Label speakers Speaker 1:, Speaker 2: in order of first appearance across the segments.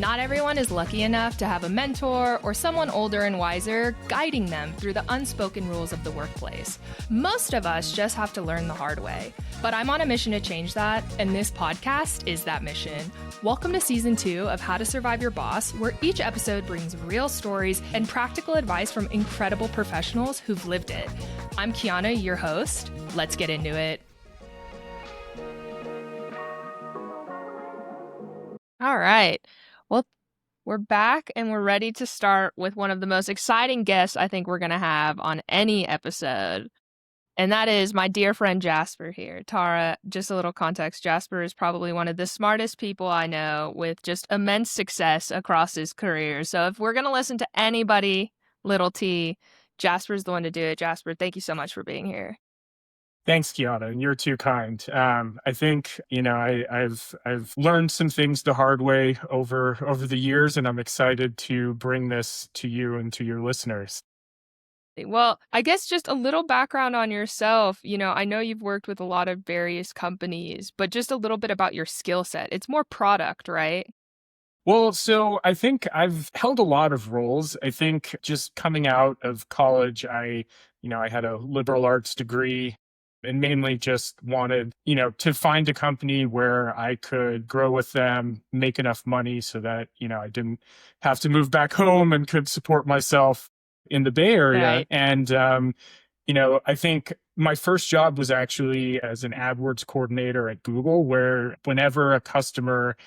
Speaker 1: Not everyone is lucky enough to have a mentor or someone older and wiser guiding them through the unspoken rules of the workplace. Most of us just have to learn the hard way. But I'm on a mission to change that, and this podcast is that mission. Welcome to Season 2 of How to Survive Your Boss, where each episode brings real stories and practical advice from incredible professionals who've lived it. I'm Kiana, your host. Let's get into it. All right. Well, we're back and we're ready to start with one of the most exciting guests I think we're going to have on any episode. And that is my dear friend Jasper here. Tara, just a little context. Jasper is probably one of the smartest people I know with just immense success across his career. So if we're going to listen to anybody, little T, Jasper's the one to do it. Jasper, thank you so much for being here.
Speaker 2: Thanks, Kiana, and you're too kind. I think I've learned some things the hard way over the years, and I'm excited to bring this to you and to your listeners.
Speaker 1: Well, I guess just a little background on yourself. I know you've worked with a lot of various companies, but just a little bit about your skill set. It's more product, right?
Speaker 2: Well, so I think I've held a lot of roles. I think just coming out of college, I had a liberal arts degree and mainly just wanted, to find a company where I could grow with them, make enough money so that, I didn't have to move back home and could support myself in the Bay Area.
Speaker 1: Right.
Speaker 2: And, I think my first job was actually as an AdWords coordinator at Google, where whenever a customer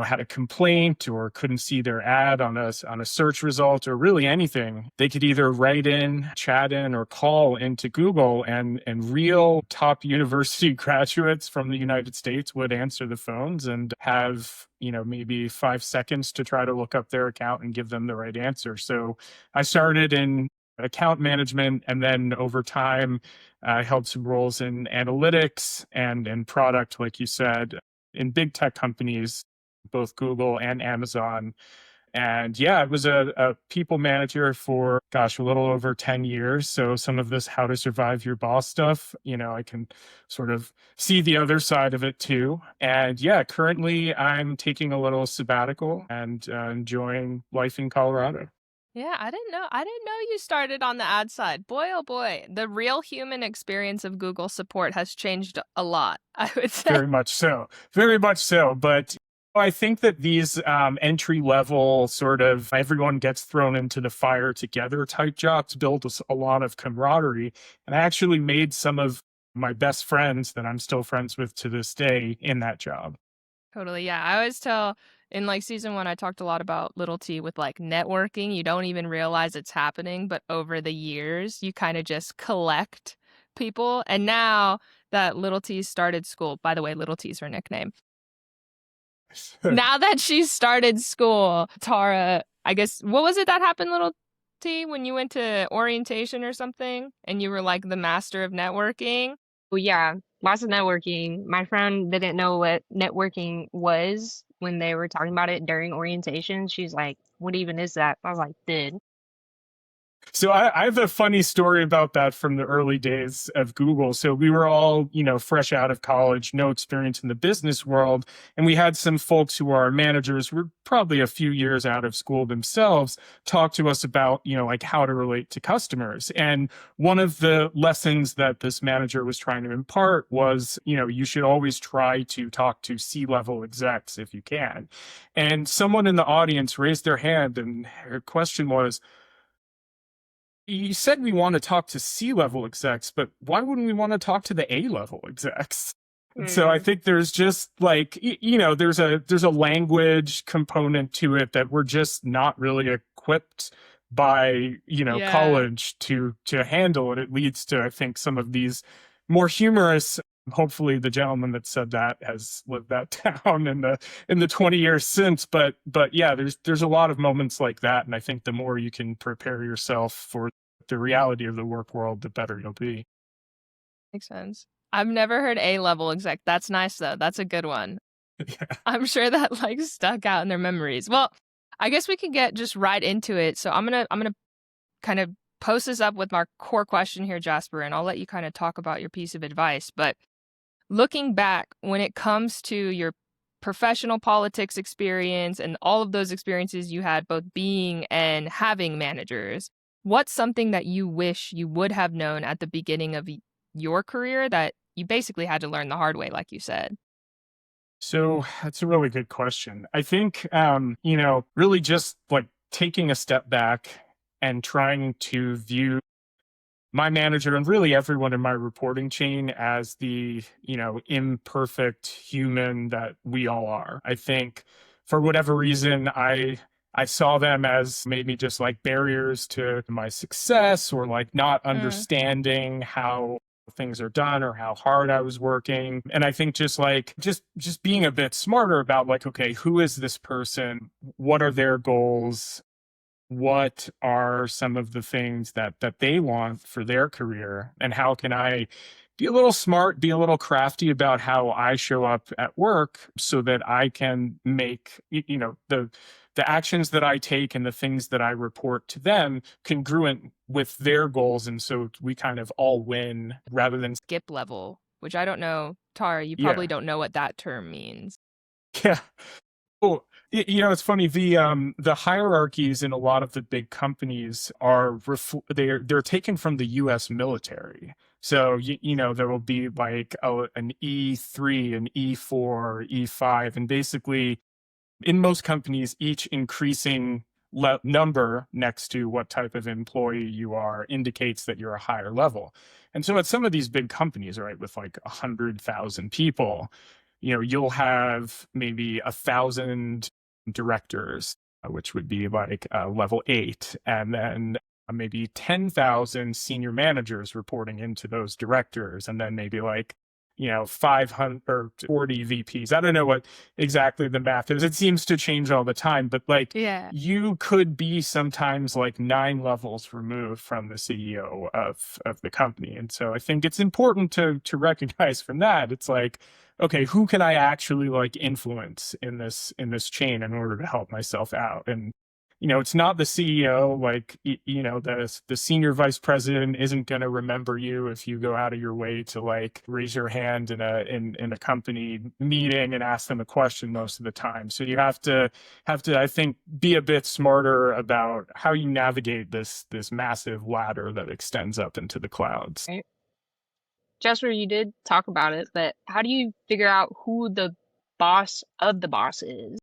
Speaker 2: had a complaint or couldn't see their ad on a search result or really anything, they could either write in, chat in, or call into Google, and real top university graduates from the United States would answer the phones and have, maybe 5 seconds to try to look up their account and give them the right answer. So I started in account management, and then over time, I held some roles in analytics and in product, like you said, in big tech companies, both Google and Amazon. And yeah, I was a people manager for, a little over 10 years. So some of this how to survive your boss stuff, I can sort of see the other side of it too. And yeah, currently I'm taking a little sabbatical and enjoying life in Colorado.
Speaker 1: Yeah, I didn't know you started on the ad side. Boy, oh boy, the real human experience of Google support has changed a lot, I would say.
Speaker 2: Very much so. Very much so. But I think that these entry level sort of everyone gets thrown into the fire together type jobs build a lot of camaraderie. And I actually made some of my best friends that I'm still friends with to this day in that job.
Speaker 1: Totally. Yeah. I always tell in season 1, I talked a lot about little T with networking. You don't even realize it's happening, but over the years, you kind of just collect people. And now that little T started school, by the way, little T is her nickname. Now that she's started school, Tara, I guess, what was it that happened, little T, when you went to orientation or something and you were the master of networking?
Speaker 3: Well, yeah, lots of networking. My friend didn't know what networking was when they were talking about it during orientation. She's like, what even is that? I was like, dude.
Speaker 2: So I have a funny story about that from the early days of Google. So we were all, fresh out of college, no experience in the business world. And we had some folks who are our managers, were probably a few years out of school themselves, talk to us about, how to relate to customers. And one of the lessons that this manager was trying to impart was, you should always try to talk to C-level execs if you can. And someone in the audience raised their hand, and her question was, you said we want to talk to C-level execs, but why wouldn't we want to talk to the A-level execs? And so I think there's just there's a language component to it that we're just not really equipped by, college to handle. And it leads to, I think, some of these more humorous. Hopefully the gentleman that said that has lived that down in the 20 years since. But yeah, there's a lot of moments like that. And I think the more you can prepare yourself for the reality of the work world, the better you'll be.
Speaker 1: Makes sense. I've never heard A-level exec. That's nice though. That's a good one.
Speaker 2: Yeah.
Speaker 1: I'm sure that stuck out in their memories. Well, I guess we can get just right into it. So I'm gonna kind of post this up with my core question here, Jasper, and I'll let you kind of talk about your piece of advice. But looking back, when it comes to your professional politics experience and all of those experiences you had both being and having managers, what's something that you wish you would have known at the beginning of your career that you basically had to learn the hard way, like you said?
Speaker 2: So that's a really good question. I think, really just like taking a step back and trying to view my manager and really everyone in my reporting chain as the, imperfect human that we all are. I think for whatever reason, I saw them as maybe just like barriers to my success or like not understanding how things are done or how hard I was working. And I think just being a bit smarter about like, okay, who is this person? What are their goals? What are some of the things that they want for their career, and how can I be a little smart, be a little crafty about how I show up at work so that I can make the actions that I take and the things that I report to them congruent with their goals, and so we kind of all win rather than
Speaker 1: Skip level, which I don't know. Tara, you
Speaker 2: yeah.
Speaker 1: probably don't know what that term means.
Speaker 2: Yeah. Oh, it's funny. The hierarchies in a lot of the big companies are they're taken from the U.S. military. So there will be like an E3, an E4, E5, and basically in most companies, each increasing number next to what type of employee you are indicates that you're a higher level. And so at some of these big companies, right, with like 100,000 people, you'll have maybe 1,000 directors, which would be like level 8, and then maybe 10,000 senior managers reporting into those directors, and then maybe like 500 or 40 VPs. I don't know what exactly the math is. It seems to change all the time, but like you could be sometimes like 9 levels removed from the CEO of the company. And so I think it's important to recognize from that, it's like, okay, who can I actually like influence in this chain in order to help myself out? And it's not the CEO, like, the senior vice president isn't going to remember you if you go out of your way to like raise your hand in a company meeting and ask them a question most of the time. So you have to, I think, be a bit smarter about how you navigate this massive ladder that extends up into the clouds.
Speaker 3: Right. Jasper, you did talk about it, but how do you figure out who the boss of the boss is?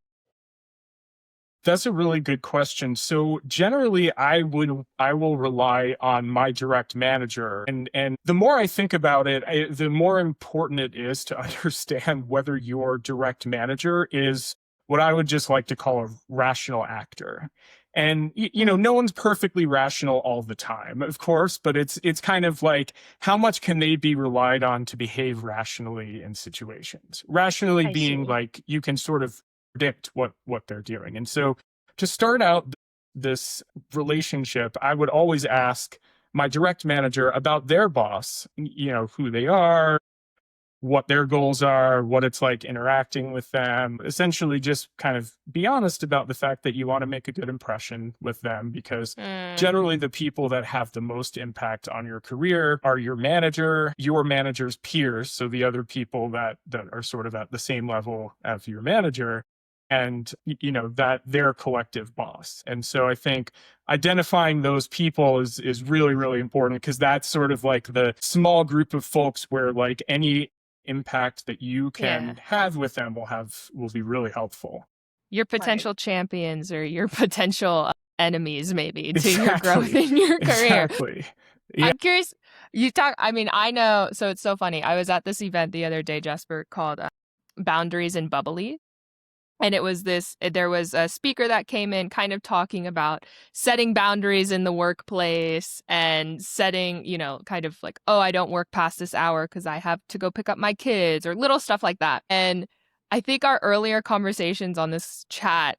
Speaker 2: That's a really good question. So generally I will rely on my direct manager, and the more I think about it, the more important it is to understand whether your direct manager is what I would just like to call a rational actor. And no one's perfectly rational all the time, of course, but it's kind of like, how much can they be relied on to behave rationally in situations? Rationally being like, you can sort of predict what they're doing. And so to start out this relationship, I would always ask my direct manager about their boss, who they are, what their goals are, what it's like interacting with them. Essentially just kind of be honest about the fact that you want to make a good impression with them, because generally the people that have the most impact on your career are your manager, your manager's peers, so the other people that are sort of at the same level as your manager, and that their collective boss. And so I think identifying those people is really, really important, because that's sort of like the small group of folks where like any impact that you can have with them will be really helpful.
Speaker 1: Your potential champions or your potential enemies, maybe, to your growth in your career.
Speaker 2: Exactly. Yeah.
Speaker 1: I'm curious, I know, so it's so funny. I was at this event the other day, Jasper, called Boundaries and Bubbly. And there was a speaker that came in kind of talking about setting boundaries in the workplace and setting, kind of like, oh, I don't work past this hour because I have to go pick up my kids, or little stuff like that. And I think our earlier conversations on this chat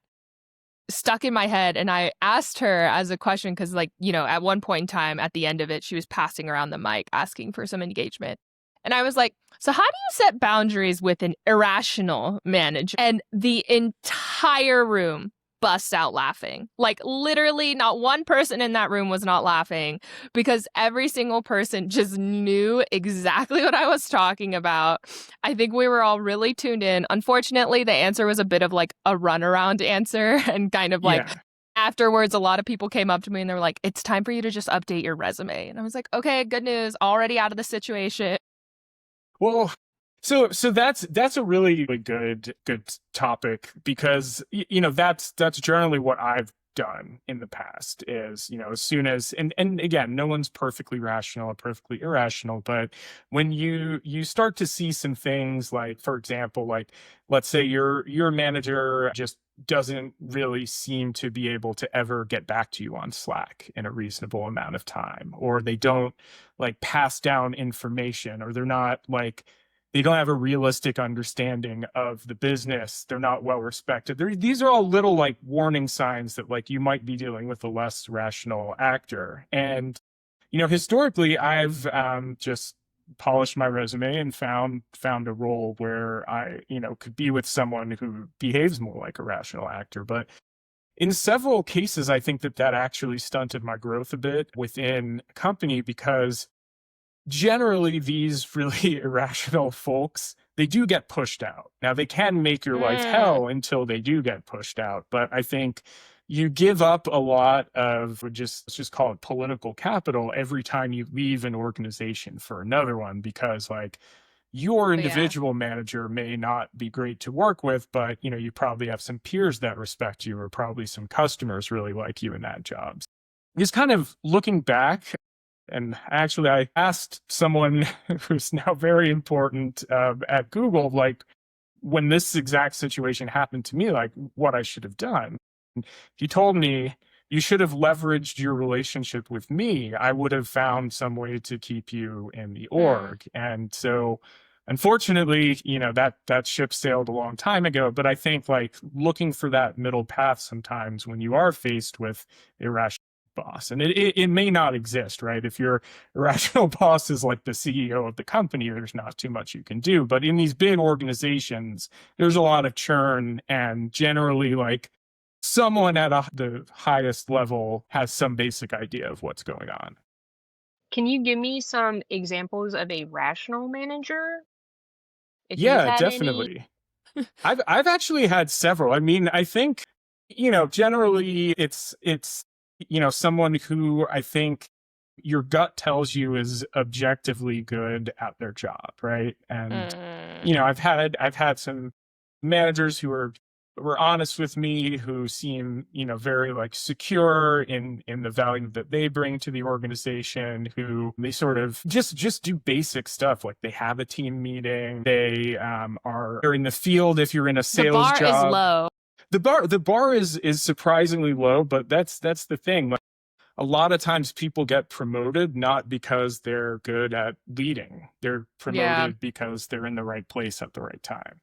Speaker 1: stuck in my head, and I asked her as a question because, like, at one point in time at the end of it, she was passing around the mic asking for some engagement. And I was like, so how do you set boundaries with an irrational manager? And the entire room bust out laughing. Like literally not one person in that room was not laughing because every single person just knew exactly what I was talking about. I think we were all really tuned in. Unfortunately, the answer was a bit of like a runaround answer and kind of like
Speaker 2: Yeah.
Speaker 1: afterwards, a lot of people came up to me and they were like, it's time for you to just update your resume. And I was like, okay, good news. Already out of the situation.
Speaker 2: Well, so that's a really good topic because that's generally what I've done in the past is, as soon as and again, no one's perfectly rational or perfectly irrational, but when you start to see some things like, for example, like let's say your manager just doesn't really seem to be able to ever get back to you on Slack in a reasonable amount of time, or they don't like pass down information, or they're not like they don't have a realistic understanding of the business. They're not well respected. These are all little like warning signs that like you might be dealing with a less rational actor. And historically, I've just polished my resume and found a role where I could be with someone who behaves more like a rational actor. But in several cases, I think that actually stunted my growth a bit within a company because generally these really irrational folks, they do get pushed out. Now they can make your life hell until they do get pushed out, but I think you give up a lot of let's just call it political capital every time you leave an organization for another one, because like your individual manager may not be great to work with, but you probably have some peers that respect you, or probably some customers really like you in that job. Just kind of looking back, and actually, I asked someone who's now very important at Google, like when this exact situation happened to me, like what I should have done. He told me, you should have leveraged your relationship with me. I would have found some way to keep you in the org. And so, unfortunately, that ship sailed a long time ago. But I think like looking for that middle path sometimes when you are faced with irrational boss, and it may not exist, right? If your irrational boss is like the CEO of the company, there's not too much you can do. But in these big organizations, there's a lot of churn, and generally like someone at the highest level has some basic idea of what's going on.
Speaker 3: Can you give me some examples of a rational manager? If you've
Speaker 2: Yeah,
Speaker 3: had any.
Speaker 2: definitely. I've actually had several. I mean, I think generally it's someone who I think your gut tells you is objectively good at their job, right? And I've had some managers who were honest with me, who seem very like secure in the value that they bring to the organization, who they sort of just do basic stuff, like they have a team meeting, they are in the field if you're in a sales
Speaker 1: The bar
Speaker 2: job.
Speaker 1: is low.
Speaker 2: The bar is surprisingly low, but that's the thing. Like, a lot of times people get promoted not because they're good at leading. They're promoted because they're in the right place at the right time.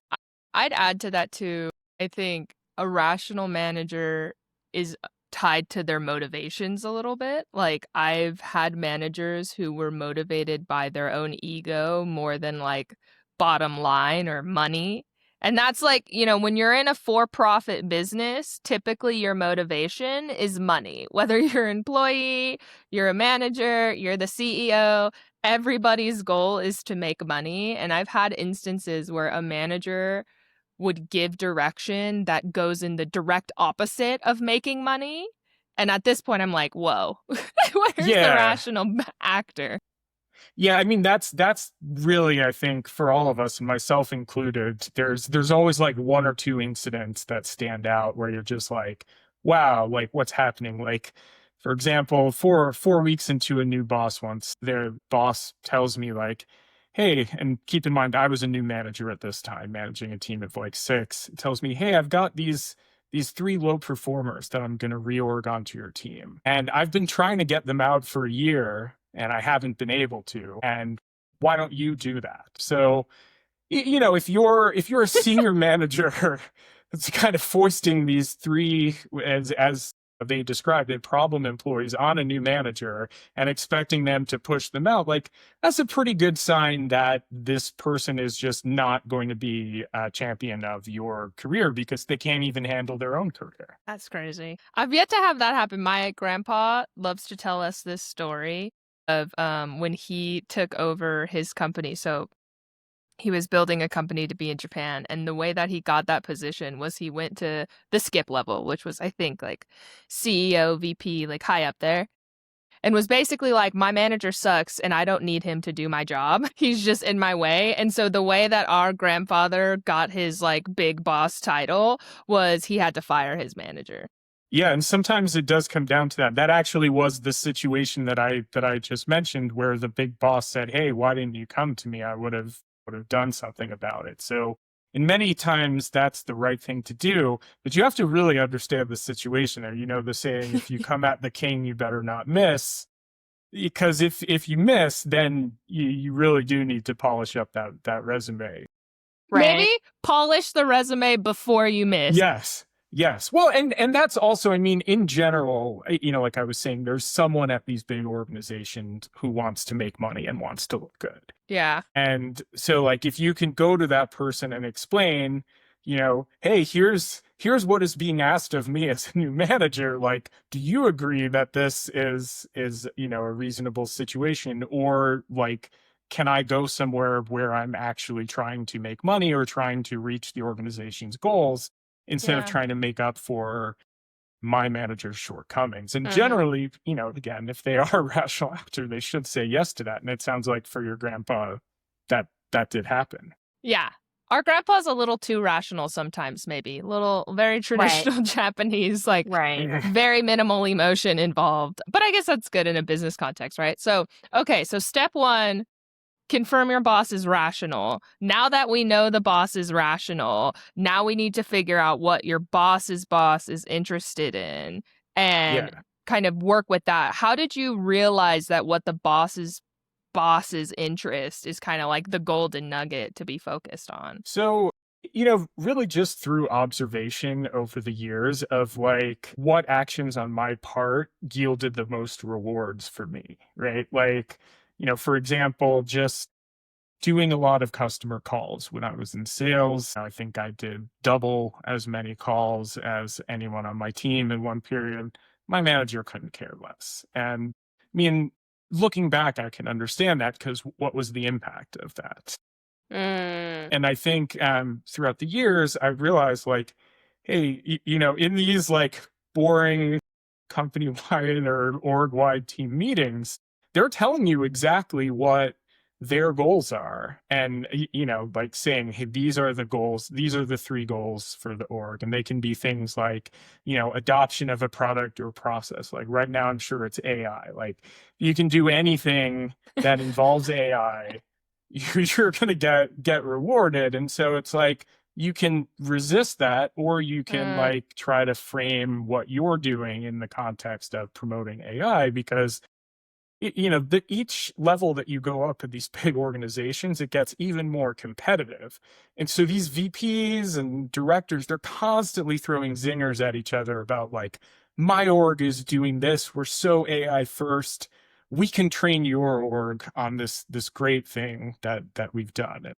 Speaker 1: I'd add to that too. I think a rational manager is tied to their motivations a little bit. Like I've had managers who were motivated by their own ego more than like bottom line or money. And that's like, when you're in a for-profit business, typically your motivation is money. Whether you're an employee, you're a manager, you're the CEO, everybody's goal is to make money. And I've had instances where a manager would give direction that goes in the direct opposite of making money. And at this point, I'm like, whoa, where's the rational actor?
Speaker 2: Yeah, I mean that's really, I think, for all of us, and myself included, there's always like one or two incidents that stand out where you're just like, wow, like what's happening? Like, for example, 4 weeks into a new boss, once their boss tells me like, hey, and keep in mind I was a new manager at this time, managing a team of like 6, it tells me, hey, I've got these 3 low performers that I'm going to reorg onto your team, and I've been trying to get them out for a year and I haven't been able to. And why don't you do that? So, if you're a senior manager that's kind of foisting these 3 as they described it, problem employees on a new manager and expecting them to push them out, like that's a pretty good sign that this person is just not going to be a champion of your career because they can't even handle their own career.
Speaker 1: That's crazy. I've yet to have that happen. My grandpa loves to tell us this story of when he took over his company. So he was building a company to be in Japan, and the way that he got that position was he went to the skip level, which was, I think, like CEO, VP, like high up there, and was basically like, my manager sucks and I don't need him to do my job. He's just in my way. And so the way that our grandfather got his like big boss title was he had to fire his manager.
Speaker 2: Yeah, and sometimes it does come down to that. That actually was the situation that I just mentioned, where the big boss said, "Hey, why didn't you come to me? I would have done something about it." So, in many times, that's the right thing to do, but you have to really understand the situation. Or, the saying, "If you come at the king, you better not miss." Because if you miss, then you really do need to polish up that resume.
Speaker 3: Right.
Speaker 1: Maybe polish the resume before you miss.
Speaker 2: Yes. Well, and that's also, I mean, in general, like I was saying, there's someone at these big organizations who wants to make money and wants to look good.
Speaker 1: Yeah.
Speaker 2: And so, like, if you can go to that person and explain, hey, here's what is being asked of me as a new manager. Like, do you agree that this is a reasonable situation, or like, can I go somewhere where I'm actually trying to make money or trying to reach the organization's goals instead of trying to make up for my manager's shortcomings? And generally, again, if they are a rational actor, they should say yes to that. And it sounds like for your grandpa, that did happen.
Speaker 1: Yeah. Our grandpa's a little too rational sometimes, maybe. A little very traditional Japanese, like very minimal emotion involved. But I guess that's good in a business context, right? So, okay, so step one, confirm your boss is rational. Now that we know the boss is rational, now we need to figure out what your boss's boss is interested in and kind of work with that. How did you realize that what the boss's interest is kind of like the golden nugget to be focused on?
Speaker 2: So, really just through observation over the years of like what actions on my part yielded the most rewards for me, right? Like, for example, just doing a lot of customer calls when I was in sales. I think I did double as many calls as anyone on my team in one period. My manager couldn't care less. And I mean, looking back, I can understand that, because what was the impact of that? And I think throughout the years, I realized like, hey, in these like boring company-wide or org-wide team meetings, they're telling you exactly what their goals are, and like saying, hey, these are the goals, these are the 3 goals for the org, and they can be things like adoption of a product or process. Like right now, I'm sure it's AI. Like you can do anything that involves AI, you're gonna get rewarded. And so it's like you can resist that, or you can like try to frame what you're doing in the context of promoting AI, because each level that you go up in these big organizations, it gets even more competitive. And so these VPs and directors, they're constantly throwing zingers at each other about like, my org is doing this, we're so AI first, we can train your org on this great thing that we've done.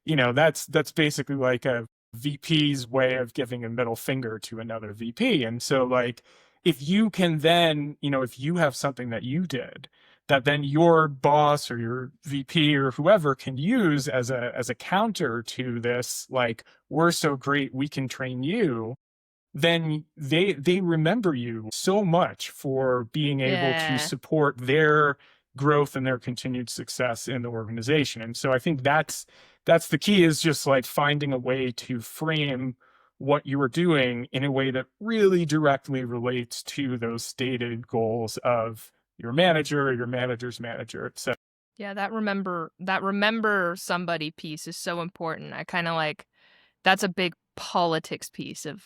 Speaker 2: And that's basically like a VP's way of giving a middle finger to another VP. And so like, if you can then, if you have something that you did that then your boss or your VP or whoever can use as a counter to this, like, we're so great, we can train you, then they remember you so much for being able to support their growth and their continued success in the organization. And so I think that's the key, is just like finding a way to frame what you are doing in a way that really directly relates to those stated goals of your manager or your manager's manager, etc.
Speaker 1: Yeah, that remember somebody piece is so important. I kind of like, that's a big politics piece of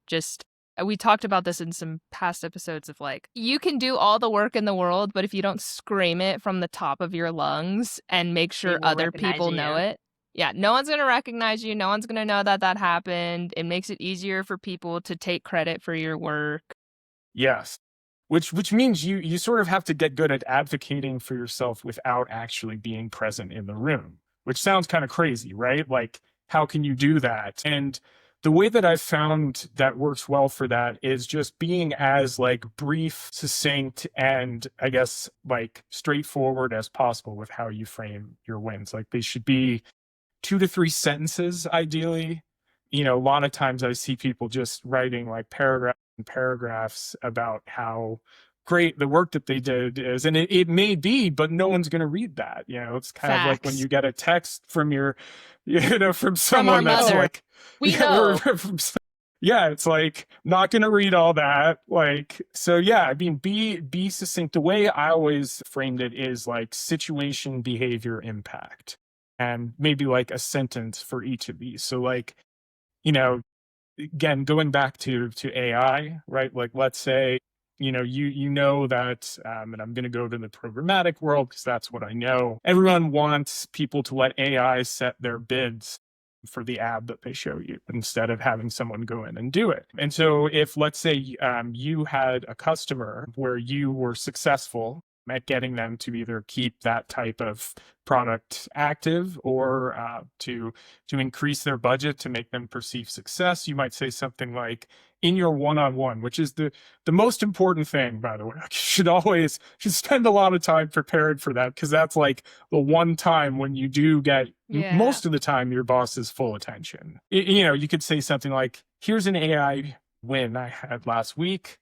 Speaker 1: just, we talked about this in some past episodes of like, you can do all the work in the world, but if you don't scream it from the top of your lungs and make sure other people know it, no one's going to recognize you. No one's going to know that happened. It makes it easier for people to take credit for your work.
Speaker 2: Yes. Which means you sort of have to get good at advocating for yourself without actually being present in the room, which sounds kind of crazy, right? Like, how can you do that? And the way that I've found that works well for that is just being as like brief, succinct, and I guess like straightforward as possible with how you frame your wins. Like they should be 2 to 3 sentences, ideally. A lot of times I see people just writing like paragraphs and paragraphs about how great the work that they did is. And it may be, but no one's going to read that. It's kind of like when
Speaker 1: Facts.
Speaker 2: you get a text from your, from
Speaker 1: From our
Speaker 2: someone that's
Speaker 1: mother.
Speaker 2: like,
Speaker 3: We know.
Speaker 2: yeah, it's like not going to read all that. Like, so yeah, I mean, be succinct. The way I always framed it is like situation, behavior, impact, and maybe like a sentence for each of these. So like, again, going back to AI, right? Like, let's say, you know that, and I'm going to go to the programmatic world because that's what I know. Everyone wants people to let AI set their bids for the ad that they show you instead of having someone go in and do it. And so if, let's say, you had a customer where you were successful at getting them to either keep that type of product active or to increase their budget to make them perceive success, you might say something like, in your one-on-one, which is the most important thing, by the way. You should spend a lot of time prepared for that, because that's like the one time when you do get, most of the time, your boss's full attention. You could say something like, here's an AI win I had last week.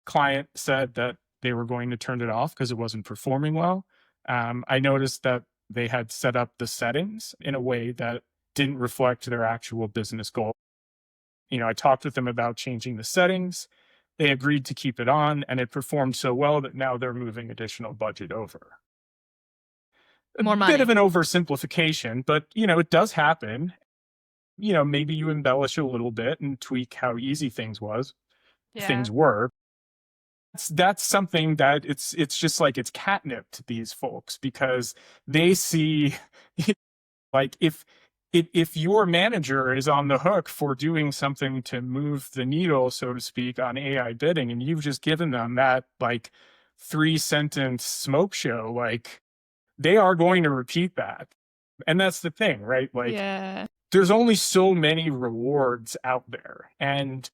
Speaker 2: Client said that they were going to turn it off because it wasn't performing well. I noticed that they had set up the settings in a way that didn't reflect their actual business goal. I talked with them about changing the settings. They agreed to keep it on, and it performed so well that now they're moving additional budget over.
Speaker 1: More money.
Speaker 2: Bit of an oversimplification, but it does happen. Maybe you embellish a little bit and tweak how easy things were. That's something that it's just like it's catnip to these folks, because they see like if your manager is on the hook for doing something to move the needle, so to speak, on AI bidding, and you've just given them that like 3-sentence smoke show, like they are going to repeat that. And that's the thing, right? Like, there's only so many rewards out there, and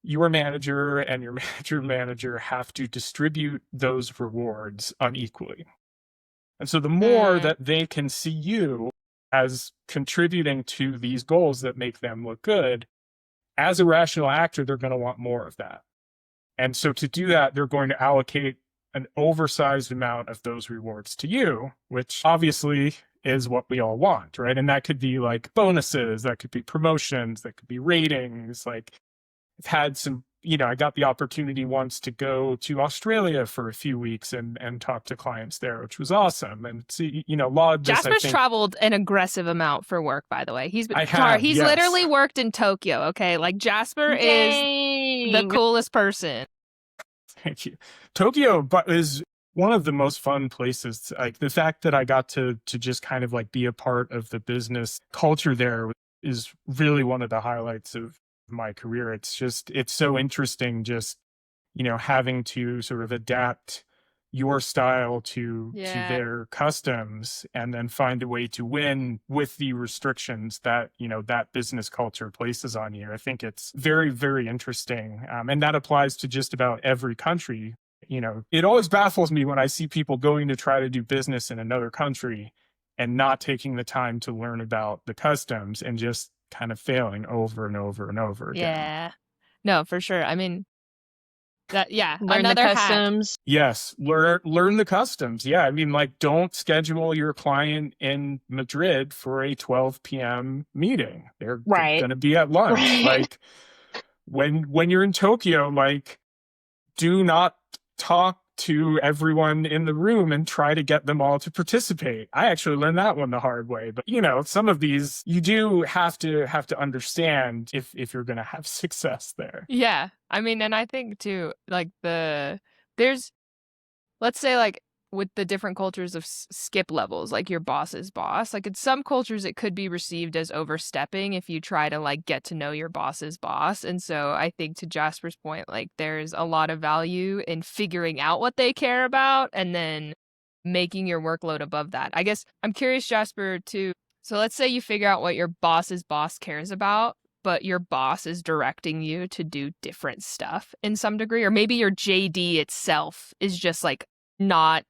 Speaker 2: your manager and your manager have to distribute those rewards unequally. And so the more that they can see you as contributing to these goals that make them look good, as a rational actor, they're going to want more of that. And so to do that, they're going to allocate an oversized amount of those rewards to you, which obviously is what we all want, right? And that could be like bonuses, that could be promotions, that could be ratings. Like, I've had some, I got the opportunity once to go to Australia for a few weeks and talk to clients there, which was awesome. And see,
Speaker 1: Jasper's traveled an aggressive amount for work, by the way. He's
Speaker 2: yes.
Speaker 1: literally worked in Tokyo. Okay, like Jasper is the coolest person.
Speaker 2: Thank you. Tokyo is one of the most fun places. Like, the fact that I got to just kind of like be a part of the business culture there is really one of the highlights of my career. It's so interesting, just having to sort of adapt your style to their customs, and then find a way to win with the restrictions that that business culture places on you. I think it's very, very interesting, and that applies to just about every country. It always baffles me when I see people going to try to do business in another country and not taking the time to learn about the customs, and just kind of failing over and over and over again.
Speaker 1: Yeah. No, for sure. I mean,
Speaker 3: learn the customs.
Speaker 2: Hack. Yes, learn the customs. Yeah, I mean, like, don't schedule your client in Madrid for a 12 p.m. meeting. They're going to be at lunch. Right. Like, when you're in Tokyo, like, do not talk to everyone in the room and try to get them all to participate. I actually learned that one the hard way. But some of these you do have to understand if you're going to have success there.
Speaker 1: Yeah, I mean, and I think too, like let's say like with the different cultures of skip levels, like your boss's boss. Like in some cultures, it could be received as overstepping if you try to like get to know your boss's boss. And so I think to Jasper's point, like there's a lot of value in figuring out what they care about and then making your workload above that. I guess I'm curious, Jasper, too. So let's say you figure out what your boss's boss cares about, but your boss is directing you to do different stuff in some degree, or maybe your JD itself is just like not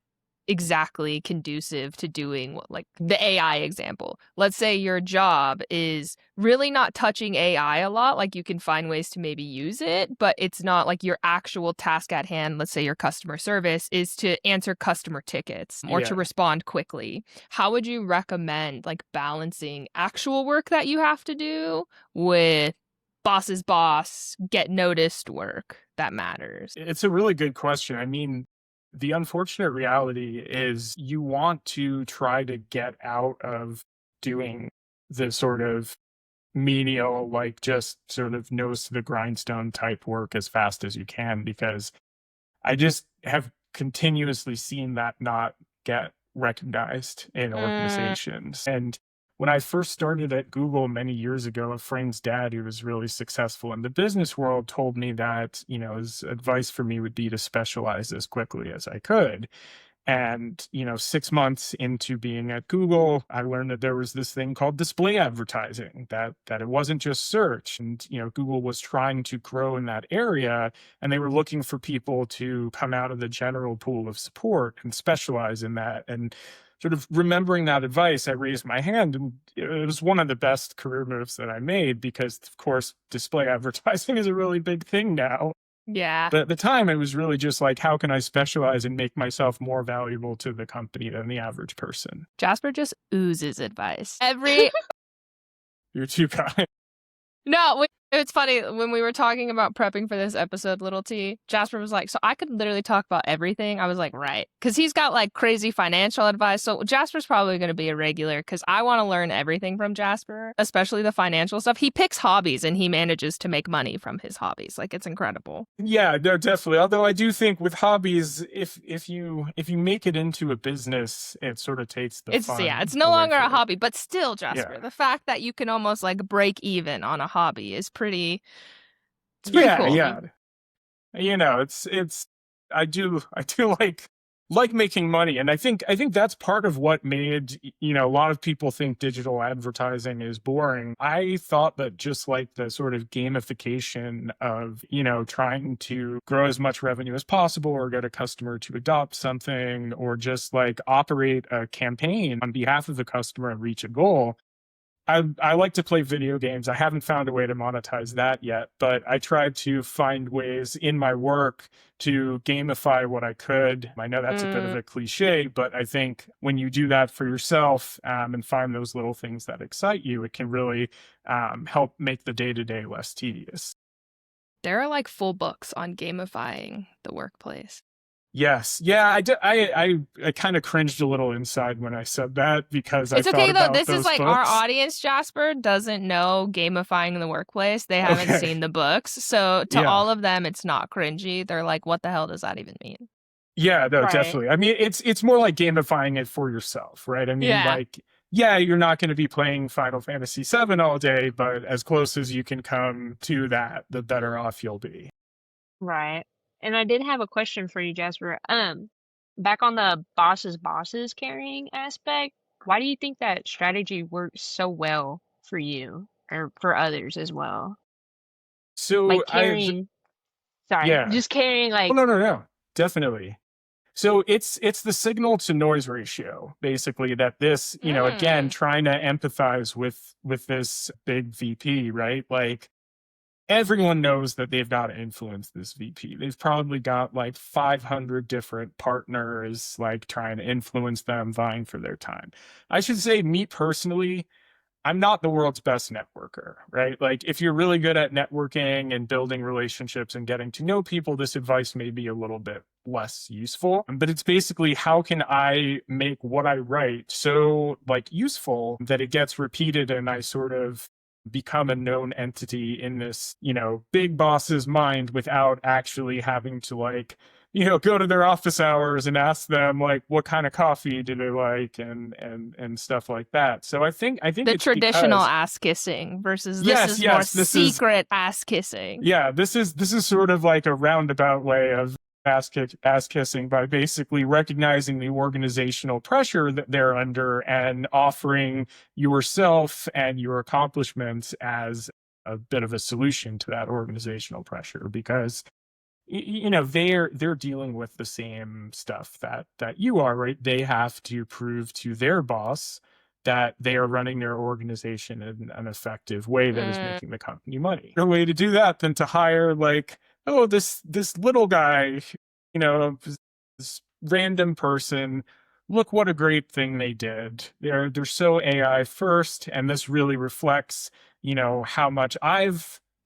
Speaker 1: exactly conducive to doing what, like the AI example. Let's say your job is really not touching AI a lot, like you can find ways to maybe use it, but it's not like your actual task at hand. Let's say your customer service is to answer customer tickets or to respond quickly. How would you recommend like balancing actual work that you have to do with boss's boss, get noticed work that matters?
Speaker 2: It's a really good question. I mean, the unfortunate reality is you want to try to get out of doing the sort of menial, like just sort of nose to the grindstone type work as fast as you can, because I just have continuously seen that not get recognized in organizations. And when I first started at Google many years ago, a friend's dad who was really successful in the business world told me that, you know, his advice for me would be to specialize as quickly as I could. And, you know, 6 months into being at Google, I learned that there was this thing called display advertising, that it wasn't just search. And, you know, Google was trying to grow in that area, and they were looking for people to come out of the general pool of support and specialize in that. And sort of remembering that advice, I raised my hand, and it was one of the best career moves that I made because, of course, display advertising is a really big thing now.
Speaker 1: Yeah.
Speaker 2: But at the time, it was really just like, how can I specialize and make myself more valuable to the company than the average person?
Speaker 1: Jasper just oozes advice. Every
Speaker 2: You're too kind.
Speaker 1: No, it's funny when we were talking about prepping for this episode, Little T, Jasper was like, so I could literally talk about everything. I was like, right. Because he's got like crazy financial advice. So Jasper's probably going to be a regular because I want to learn everything from Jasper, especially the financial stuff. He picks hobbies and he manages to make money from his hobbies. Like, it's incredible.
Speaker 2: Yeah, no, definitely. Although I do think with hobbies, if you make it into a business, it sort of takes the fun.
Speaker 1: Yeah, it's no longer a hobby, but still, Jasper, the fact that you can almost like break even on a hobby is pretty cool.
Speaker 2: Yeah. You know, I do like making money, and I think that's part of what made, you know, a lot of people think digital advertising is boring. I thought that just like the sort of gamification of, you know, trying to grow as much revenue as possible or get a customer to adopt something or just like operate a campaign on behalf of the customer and reach a goal. I like to play video games. I haven't found a way to monetize that yet, but I tried to find ways in my work to gamify what I could. I know that's a bit of a cliche, but I think when you do that for yourself and find those little things that excite you, it can really help make the day-to-day less tedious.
Speaker 1: There are like full books on gamifying the workplace.
Speaker 2: Yes. Yeah, I kind of cringed a little inside when I said that because
Speaker 1: it's
Speaker 2: I
Speaker 1: okay
Speaker 2: thought
Speaker 1: though. This is like
Speaker 2: books.
Speaker 1: Our audience, Jasper, doesn't know gamifying the workplace. They haven't seen the books. So to all of them, it's not cringy. They're like, what the hell does that even mean?
Speaker 2: Yeah, no, definitely. I mean, it's more like gamifying it for yourself, right? I mean, like, yeah, you're not going to be playing Final Fantasy VII all day, but as close as you can come to that, the better off you'll be.
Speaker 3: Right. And I did have a question for you, Jasper. Back on the bosses carrying aspect, why do you think that strategy works so well for you or for others as well?
Speaker 2: So
Speaker 3: Like carrying, just carrying like.
Speaker 2: Oh, no, definitely. So it's the signal to noise ratio, basically, that this, you know, again, trying to empathize with this big VP, right? Like, everyone knows that they've got to influence this VP. They've probably got like 500 different partners, like trying to influence them, vying for their time. I should say, me personally, I'm not the world's best networker, right? Like, if you're really good at networking and building relationships and getting to know people, this advice may be a little bit less useful. But it's basically, how can I make what I write so like useful that it gets repeated and I sort of become a known entity in this, you know, big boss's mind without actually having to like go to their office hours and ask them like what kind of coffee do they like and stuff like that. So I think
Speaker 1: The
Speaker 2: it's
Speaker 1: traditional
Speaker 2: because
Speaker 1: ass kissing versus this
Speaker 2: yes,
Speaker 1: is more
Speaker 2: yes, this is
Speaker 1: secret ass kissing.
Speaker 2: yeah, this is sort of like a roundabout way of ass kissing by basically recognizing the organizational pressure that they're under and offering yourself and your accomplishments as a bit of a solution to that organizational pressure because they're dealing with the same stuff that you are, right? They have to prove to their boss that they are running their organization in an effective way that is
Speaker 1: Mm,
Speaker 2: making the company money. No way to do that than to hire like, oh, this little guy, this random person. Look what a great thing they did. They're so AI first, and this really reflects, how much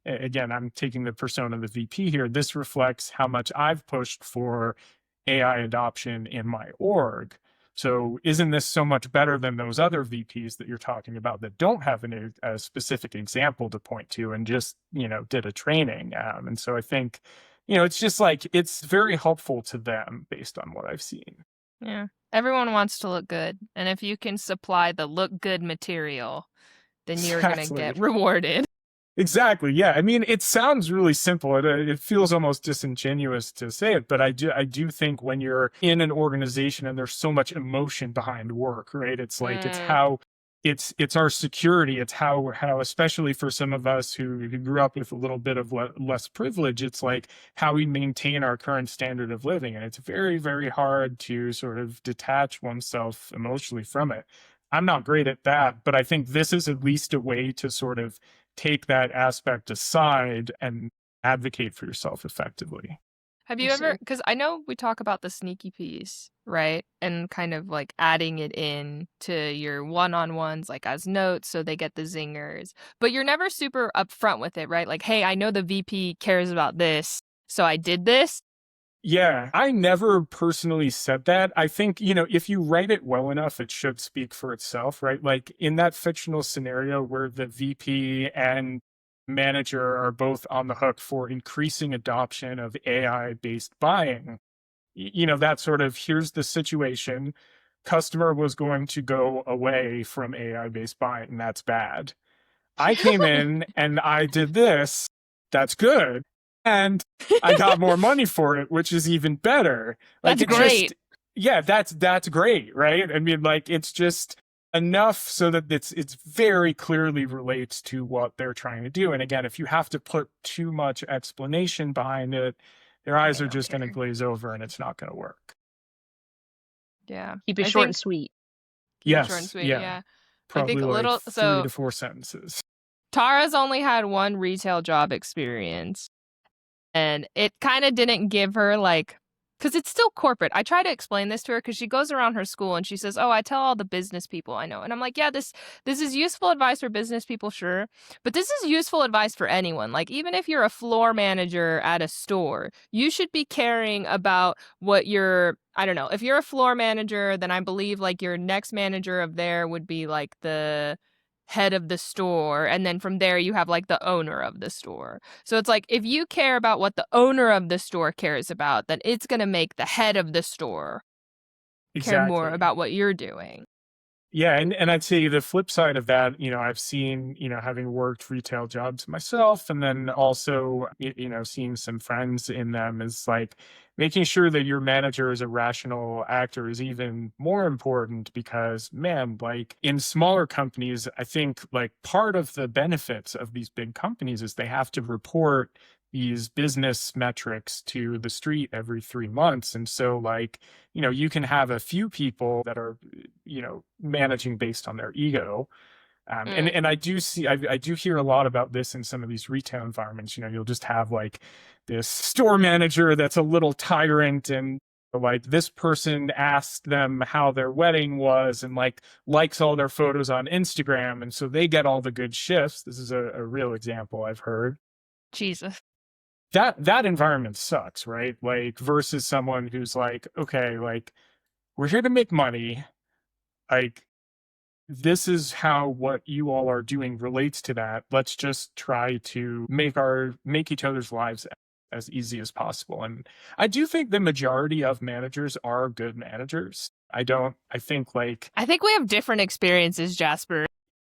Speaker 2: again, I'm taking the persona of the VP here. This reflects how much I've pushed for AI adoption in my org. So isn't this so much better than those other VPs that you're talking about that don't have a specific example to point to and just, did a training? And so I think, it's just like, it's very helpful to them based on what I've seen.
Speaker 1: yeah. Everyone wants to look good. And if you can supply the look good material, then you're going to
Speaker 2: Exactly.
Speaker 1: get rewarded.
Speaker 2: Exactly. Yeah. I mean, it sounds really simple. It feels almost disingenuous to say it, but I do think when you're in an organization and there's so much emotion behind work, right? It's like it's
Speaker 1: Mm,
Speaker 2: how it's our security. It's how especially for some of us who grew up with a little bit of less privilege, it's like how we maintain our current standard of living, and it's very very hard to sort of detach oneself emotionally from it. I'm not great at that, but I think this is at least a way to sort of take that aspect aside and advocate for yourself effectively.
Speaker 1: Have you
Speaker 3: You
Speaker 1: ever,
Speaker 3: said
Speaker 1: because I know we talk about the sneaky piece, right? And kind of like adding it in to your one-on-ones, like as notes, so they get the zingers. But you're never super upfront with it, right? Like, hey, I know the VP cares about this, so I did this.
Speaker 2: Yeah, I never personally said that. I think, if you write it well enough, it should speak for itself, right? Like in that fictional scenario where the VP and manager are both on the hook for increasing adoption of AI based buying, that sort of here's the situation. Customer was going to go away from AI based buying, and that's bad. I came in and I did this. That's good. And I got more money for it, which is even better. Like
Speaker 1: That's
Speaker 2: it just,
Speaker 1: great.
Speaker 2: yeah, that's great, right? I mean, like it's just enough so that it's very clearly relates to what they're trying to do. And again, if you have to put too much explanation behind it, their eyes
Speaker 1: They
Speaker 2: are
Speaker 1: don't
Speaker 2: just going to
Speaker 1: care.
Speaker 2: glaze over and it's not going to work.
Speaker 1: Yeah.
Speaker 3: keep it
Speaker 1: I
Speaker 3: short and
Speaker 1: think
Speaker 3: sweet.
Speaker 1: keep it short and
Speaker 2: Yes,
Speaker 1: sweet.
Speaker 2: yeah,
Speaker 1: Yeah. I think
Speaker 2: probably
Speaker 1: a
Speaker 2: like
Speaker 1: little,
Speaker 2: 3 to 4 sentences.
Speaker 1: Tara's only had one retail job experience. And it kind of didn't give her like, because it's still corporate. I try to explain this to her because she goes around her school and she says, "Oh, I tell all the business people I know." And I'm like, "Yeah, this is useful advice for business people, sure, but this is useful advice for anyone. Like even if you're a floor manager at a store, you should be caring about what your I don't know. If you're a floor manager, then I believe like your next manager of there would be like the head of the store, and then from there you have like the owner of the store. So it's like if you care about what the owner of the store cares about, then it's going to make the head of the store care more
Speaker 2: Exactly.
Speaker 1: about what you're doing."
Speaker 2: Yeah, and I'd say the flip side of that, I've seen, having worked retail jobs myself, and then also, seeing some friends in them is like making sure that your manager is a rational actor is even more important because, man, like in smaller companies, I think like part of the benefits of these big companies is they have to report these business metrics to the street every 3 months. And so like, you can have a few people that are, managing based on their ego. And
Speaker 1: Mm.
Speaker 2: and I do hear a lot about this in some of these retail environments. You'll just have like this store manager that's a little tyrant and like this person asked them how their wedding was and like likes all their photos on Instagram. And so they get all the good shifts. This is a real example I've heard.
Speaker 1: Jesus.
Speaker 2: That environment sucks, right? Like versus someone who's like, okay, like we're here to make money. Like this is how what you all are doing relates to that. Let's just try to make each other's lives as easy as possible. And I do think the majority of managers are good managers. I think like,
Speaker 1: I think we have different experiences, Jasper.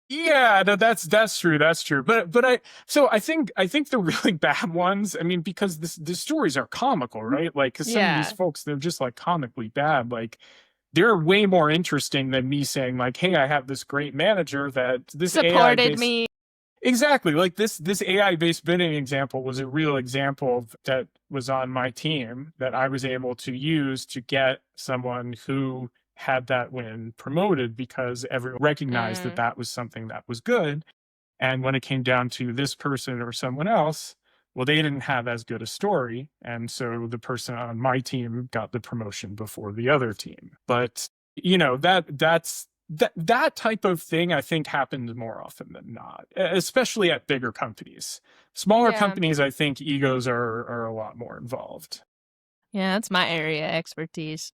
Speaker 2: yeah, no, that's true. That's true. But I think the really bad ones, I mean, because the stories are comical, right? Like, because some of these
Speaker 1: Yeah.
Speaker 2: folks, they're just like comically bad. Like, they're way more interesting than me saying like, hey, I have this great manager that this AI
Speaker 1: Supported
Speaker 2: based.
Speaker 1: me.
Speaker 2: Exactly. Like this AI based bidding example was a real example that was on my team that I was able to use to get someone who had that win promoted because everyone recognized that that was something that was good. And when it came down to this person or someone else, well, they didn't have as good a story. And so the person on my team got the promotion before the other team. But, that type of thing, I think, happens more often than not, especially at bigger companies. Smaller
Speaker 1: Yeah.
Speaker 2: companies, I think egos are a lot more involved.
Speaker 1: Yeah, that's my area of expertise.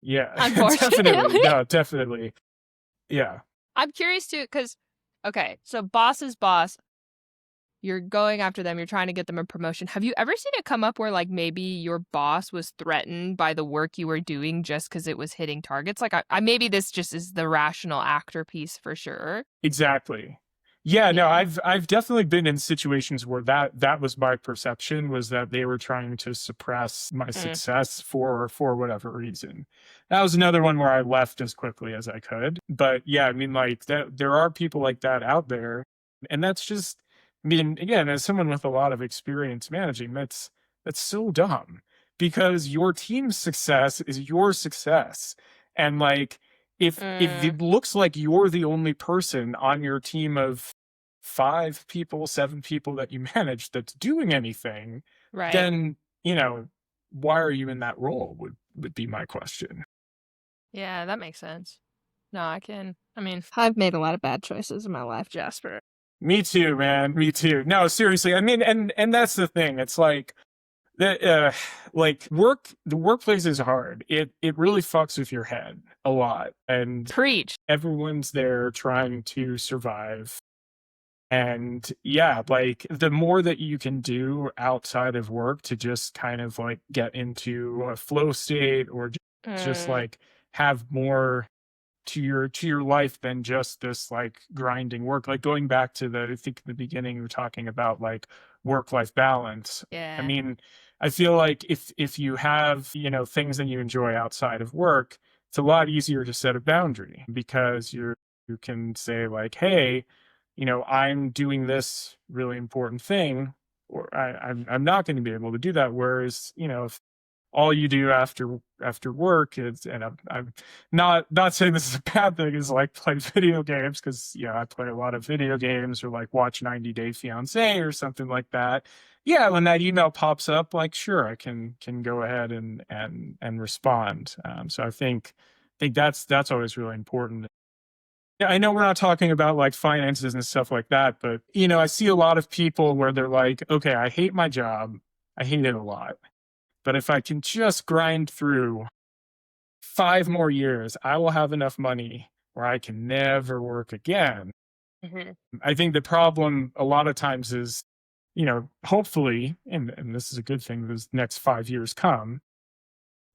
Speaker 2: Yeah,
Speaker 1: Unfortunately.
Speaker 2: definitely. No, definitely. Yeah.
Speaker 1: I'm curious too, because, okay, so boss's boss, you're going after them, you're trying to get them a promotion. Have you ever seen it come up where, like, maybe your boss was threatened by the work you were doing just because it was hitting targets? Like, I maybe this just is the rational actor piece for sure.
Speaker 2: Exactly. Yeah, no,
Speaker 1: Yeah.
Speaker 2: I've definitely been in situations where that was my perception, was that they were trying to suppress my success for whatever reason. That was another one where I left as quickly as I could. But yeah, I mean, like, that there are people like that out there, and that's just, I mean, again, as someone with a lot of experience managing, that's so dumb, because your team's success is your success. And like, if it looks like you're the only person on your team of 5 people, 7 people that you manage that's doing anything,
Speaker 1: Right.
Speaker 2: then, why are you in that role would be my question.
Speaker 1: Yeah, that makes sense. No, I've made a lot of bad choices in my life, Jasper.
Speaker 2: Me too, man. Me too. No, seriously. I mean, and that's the thing. It's like that, like, the workplace is hard. It really fucks with your head a lot. And
Speaker 1: Preach.
Speaker 2: everyone's there trying to survive. And yeah, like, the more that you can do outside of work to just kind of like get into a flow state, or just like have more to your life than just this like grinding work. Like, going back to I think in the beginning we were talking about like work-life balance.
Speaker 1: Yeah.
Speaker 2: I mean, I feel like if you have, things that you enjoy outside of work, it's a lot easier to set a boundary, because you can say like, hey, I'm doing this really important thing, or I'm not going to be able to do that. Whereas, if all you do after work is, and I'm not saying this is a bad thing, is like play video games, because I play a lot of video games, or like watch 90 Day Fiance or something like that. Yeah, when that email pops up, like, sure, I can go ahead and respond. So I think that's always really important. Yeah, I know we're not talking about like finances and stuff like that, but I see a lot of people where they're like, okay, I hate my job. I hate it a lot. But if I can just grind through 5 more years, I will have enough money where I can never work again. I think the problem a lot of times is, hopefully, and this is a good thing, those next 5 years come.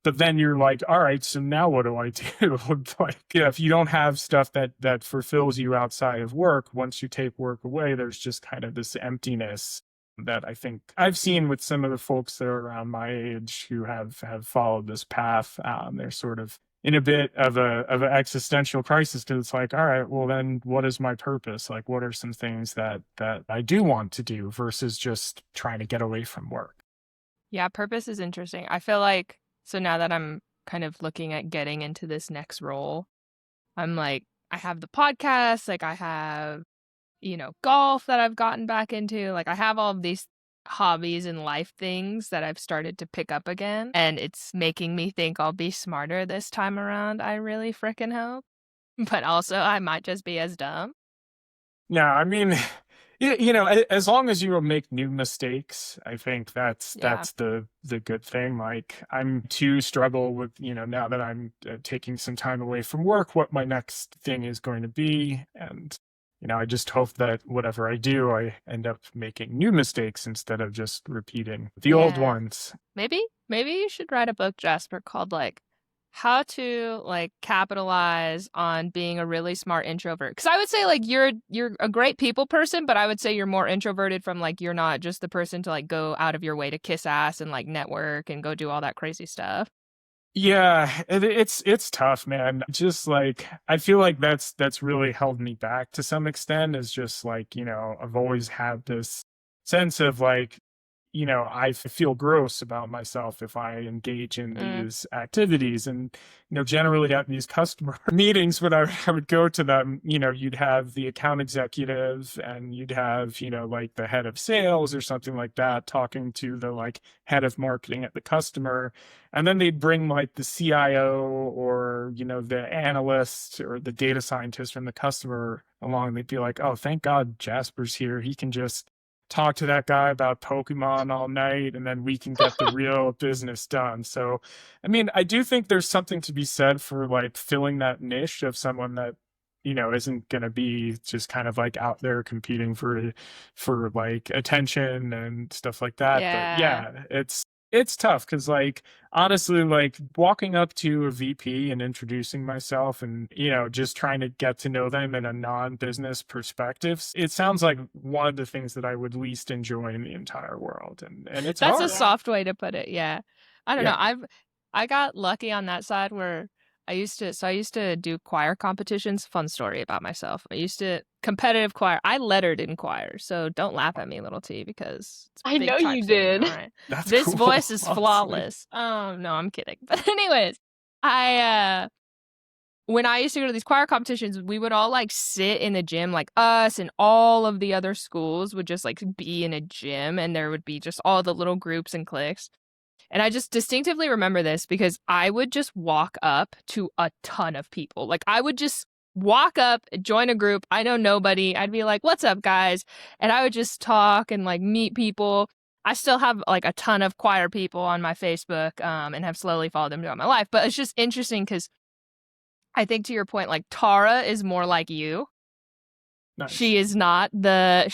Speaker 2: But then you're like, all right, so now what do I do? Like, if you don't have stuff that fulfills you outside of work, once you take work away, there's just kind of this emptiness that I think I've seen with some of the folks that are around my age who have followed this path. They're sort of in a bit of an existential crisis, because it's like, all right, well then what is my purpose? Like, what are some things that I do want to do, versus just trying to get away from work?
Speaker 1: Yeah, purpose is interesting. I feel like, so now that I'm kind of looking at getting into this next role, I'm like, I have the podcast, like I have, golf that I've gotten back into. Like, I have all of these hobbies and life things that I've started to pick up again. And it's making me think I'll be smarter this time around. I really frickin' hope. But also, I might just be as dumb.
Speaker 2: No, I mean, as long as you don't make new mistakes, I think that's the good thing. Like, I'm to struggle with, now that I'm taking some time away from work, what my next thing is going to be. And I just hope that whatever I do, I end up making new mistakes instead of just repeating the old
Speaker 1: Yeah.
Speaker 2: ones.
Speaker 1: Maybe you should write a book, Jasper, called like how to like capitalize on being a really smart introvert. Because I would say like you're a great people person, but I would say you're more introverted from like you're not just the person to like go out of your way to kiss ass and like network and go do all that crazy stuff.
Speaker 2: Yeah, it's tough, man. Just like I feel like that's really held me back to some extent. Is just like, I've always had this sense of like, I feel gross about myself if I engage in these activities. And, generally at these customer meetings, when I would go to them, you'd have the account executive and you'd have, like the head of sales or something like that talking to the like head of marketing at the customer. And then they'd bring like the CIO or, the analyst or the data scientist from the customer along. They'd be like, oh, thank God Jasper's here. He can just talk to that guy about Pokemon all night and then we can get the real business done. So, I mean, I do think there's something to be said for like filling that niche of someone that, isn't going to be just kind of like out there competing for like attention and stuff like that. But yeah, it's tough because like honestly, like walking up to a VP and introducing myself and just trying to get to know them in a non-business perspective, it sounds like one of the things that I would least enjoy in the entire world. And it's
Speaker 1: That's
Speaker 2: hard.
Speaker 1: a soft way to put it. Yeah. I don't know.
Speaker 2: Yeah.
Speaker 1: I got lucky on that side where I used to do choir competitions. Fun story about myself. I used to competitive choir. I lettered in choir. So don't laugh at me, little T, because it's
Speaker 3: I
Speaker 1: big
Speaker 3: know you
Speaker 1: time thing.
Speaker 3: did.
Speaker 1: All right.
Speaker 2: That's
Speaker 1: This
Speaker 2: cool,
Speaker 1: voice is
Speaker 2: honestly.
Speaker 1: flawless. Oh, no, I'm kidding. But anyways, I when I used to go to these choir competitions, we would all like sit in the gym, like us and all of the other schools would just like be in a gym and there would be just all the little groups and cliques. And I just distinctively remember this because I would just walk up to a ton of people. Like I would just walk up, join a group. I know nobody. I'd be like, "What's up, guys?" And I would just talk and like meet people. I still have like a ton of choir people on my Facebook and have slowly followed them throughout my life. But it's just interesting because I think to your point, like Tara is more like you.
Speaker 2: Nice.
Speaker 1: She is not the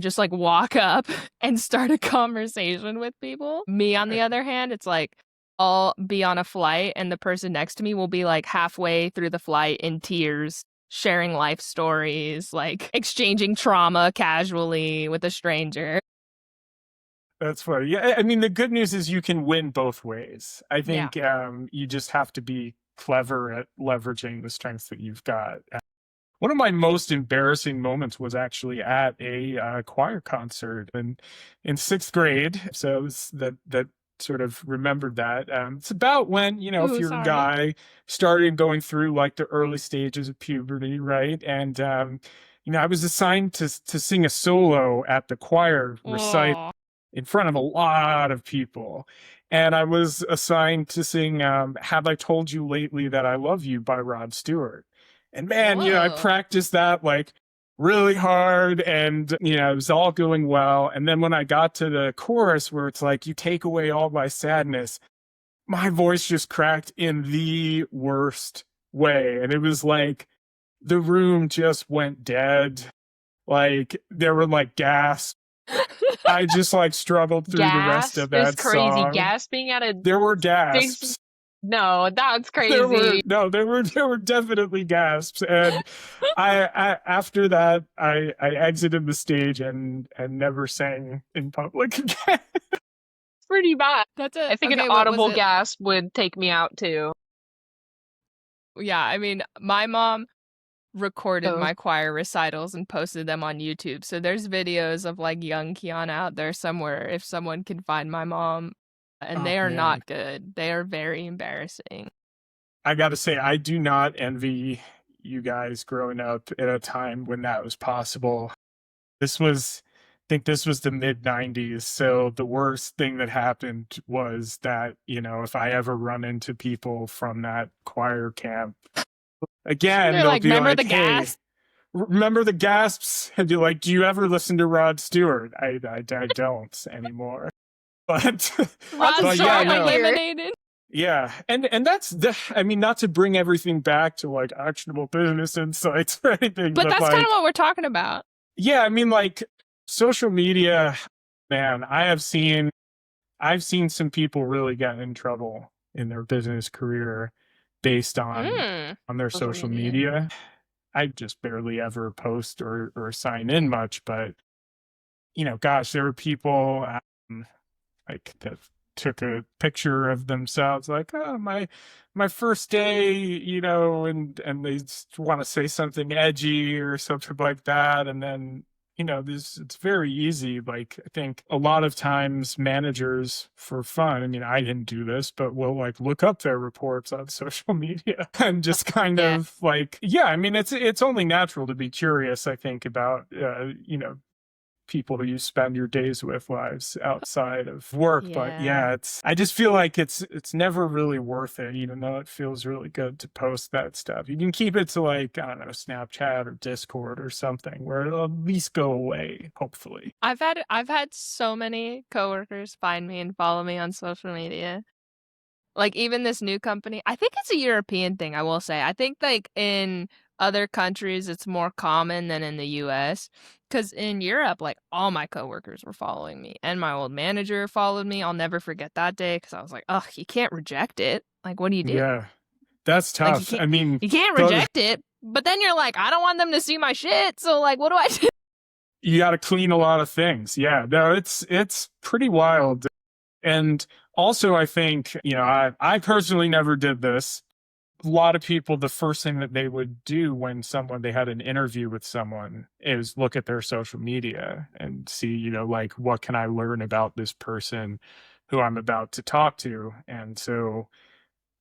Speaker 1: just like walk up and start a conversation with people. Me, on the other hand, it's like I'll be on a flight and the person next to me will be like halfway through the flight in tears, sharing life stories, like exchanging trauma casually with a stranger.
Speaker 2: That's funny. Yeah, I mean, the good news is you can win both ways. I think you just have to be clever at leveraging the strengths that you've got. One of my most embarrassing moments was actually at a choir concert in sixth grade. So that sort of remembered that. It's about when, if
Speaker 1: Ooh,
Speaker 2: you're
Speaker 1: sorry.
Speaker 2: a guy starting going through like the early stages of puberty, right? And, I was assigned to sing a solo at the choir recital in front of a lot of people. And I was assigned to sing Have I Told You Lately That I Love You by Rod Stewart. And man, I practiced that like really hard and, it was all going well. And then when I got to the chorus where it's like, you take away all my sadness, my voice just cracked in the worst way. And it was like the room just went dead. Like there were like gasps. I just like struggled through the rest of that
Speaker 3: It's crazy.
Speaker 2: song.
Speaker 3: Gasping at a
Speaker 2: There were gasps.
Speaker 3: No, that's crazy.
Speaker 2: There were definitely gasps, and I after that I exited the stage and never sang in public again.
Speaker 3: Pretty bad.
Speaker 1: I
Speaker 3: think an audible gasp would take me out too.
Speaker 1: Yeah, I mean, my mom recorded my choir recitals and posted them on YouTube. So there's videos of like young Kiana out there somewhere if someone can find my mom. And they are not good. They are very embarrassing.
Speaker 2: I got to say, I do not envy you guys growing up at a time when that was possible. I think this was the mid 90s. So the worst thing that happened was that, if I ever run into people from that choir camp, again, they'll
Speaker 1: like,
Speaker 2: be
Speaker 1: remember
Speaker 2: like,
Speaker 1: the
Speaker 2: hey,
Speaker 1: gasp?
Speaker 2: Remember the gasps? And you're like, do you ever listen to Rod Stewart? I don't anymore. But
Speaker 1: Rod Stewart
Speaker 2: yeah, no.
Speaker 1: eliminated.
Speaker 2: Yeah. And that's I mean, not to bring everything back to like actionable business insights or anything,
Speaker 1: But
Speaker 2: but
Speaker 1: that's kind
Speaker 2: like,
Speaker 1: of what we're talking about.
Speaker 2: yeah, I mean, like social media, man, I've seen some people really get in trouble in their business career based
Speaker 1: Mm.
Speaker 2: on their
Speaker 3: Social
Speaker 2: social
Speaker 3: media.
Speaker 2: media. I just barely ever post or sign in much, but gosh, there were people like that took a picture of themselves like, oh, my first day, and they want to say something edgy or something like that, and then this it's very easy. Like, I think a lot of times managers, for fun, I mean, I didn't do this, but will like look up their reports on social media and just kind
Speaker 1: Yeah.
Speaker 2: of like, yeah, I mean, it's only natural to be curious, I think, about people who you spend your days with, lives outside of work. But
Speaker 1: Yeah.
Speaker 2: yeah, I just feel like it's never really worth it, even though it feels really good to post that stuff. You can keep it to like, I don't know, Snapchat or Discord or something where it'll at least go away, hopefully.
Speaker 1: I've had so many coworkers find me and follow me on social media. Like, even this new company, I think it's a European thing, I will say. I think, like, in other countries, it's more common than in the US. Because in Europe, like, all my coworkers were following me, and my old manager followed me. I'll never forget that day because I was like, ugh, you can't reject it. Like, what do you do?
Speaker 2: Yeah, that's
Speaker 1: Like,
Speaker 2: tough. I mean,
Speaker 1: you can't
Speaker 2: but
Speaker 1: reject it, but then you're like, I don't want them to see my shit, so, like, what do I do?
Speaker 2: you got to clean a lot of things. Yeah, no, it's pretty wild. And also, I think, I personally never did this. A lot of people, the first thing that they would do when they had an interview with someone is look at their social media and see, like, what can I learn about this person who I'm about to talk to? And so,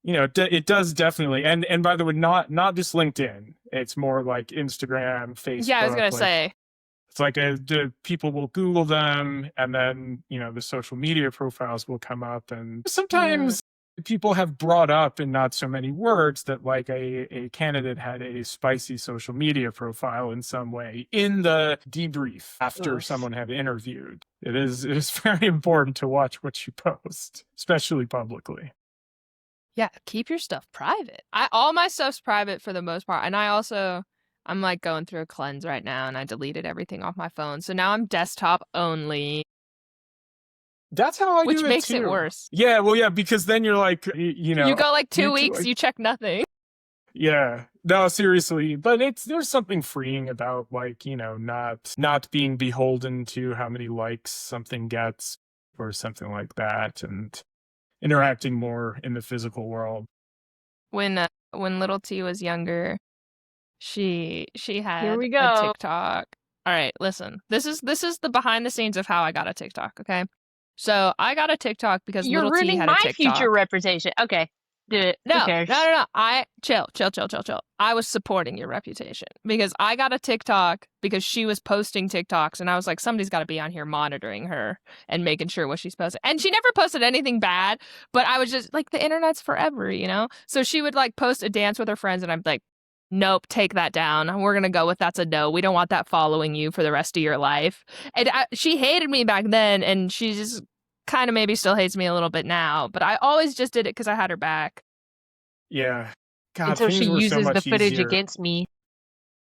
Speaker 2: it does definitely. And by the way, not just LinkedIn. It's more like Instagram,
Speaker 1: Yeah, I was
Speaker 2: Facebook,
Speaker 1: gonna
Speaker 2: like,
Speaker 1: say.
Speaker 2: it's like the people will Google them, and then the social media profiles will come up, and sometimes people have brought up in not so many words that like a candidate had a spicy social media profile in some way in the debrief after
Speaker 3: Oof.
Speaker 2: someone had interviewed. It is very important to watch what you post, especially publicly.
Speaker 1: Yeah, keep your stuff private. All my stuff's private for the most part. And I'm like going through a cleanse right now and I deleted everything off my phone. So now I'm desktop only,
Speaker 2: That's how I
Speaker 1: which
Speaker 2: do it
Speaker 1: makes it
Speaker 2: too.
Speaker 1: worse.
Speaker 2: Yeah, well, yeah, because then you're like,
Speaker 1: You go like 2
Speaker 2: you
Speaker 1: weeks, you check nothing.
Speaker 2: Yeah. No, seriously. But there's something freeing about like, not being beholden to how many likes something gets or something like that, and interacting more in the physical world.
Speaker 1: When little T was younger, she
Speaker 3: Here
Speaker 1: had
Speaker 3: we
Speaker 1: a
Speaker 3: go.
Speaker 1: TikTok. All right, listen. This is the behind the scenes of how I got a TikTok, okay? So I got a TikTok because
Speaker 3: You're
Speaker 1: little T
Speaker 3: ruining
Speaker 1: had a
Speaker 3: my future
Speaker 1: TikTok.
Speaker 3: reputation. Okay, do it. Who
Speaker 1: No,
Speaker 3: cares?
Speaker 1: no. I chill. I was supporting your reputation because I got a TikTok because she was posting TikToks, and I was like, somebody's got to be on here monitoring her and making sure what she's posting. And she never posted anything bad, but I was just like, the internet's forever, So she would like post a dance with her friends, and I'm like, nope, take that down. We're gonna go with that's a no. We don't want that following you for the rest of your life. And she hated me back then, and she just kind of maybe still hates me a little bit now. But I always just did it because I had her back.
Speaker 2: Yeah. God,
Speaker 3: Until she
Speaker 2: things were so
Speaker 3: uses the
Speaker 2: much
Speaker 3: footage
Speaker 2: easier.
Speaker 3: against me.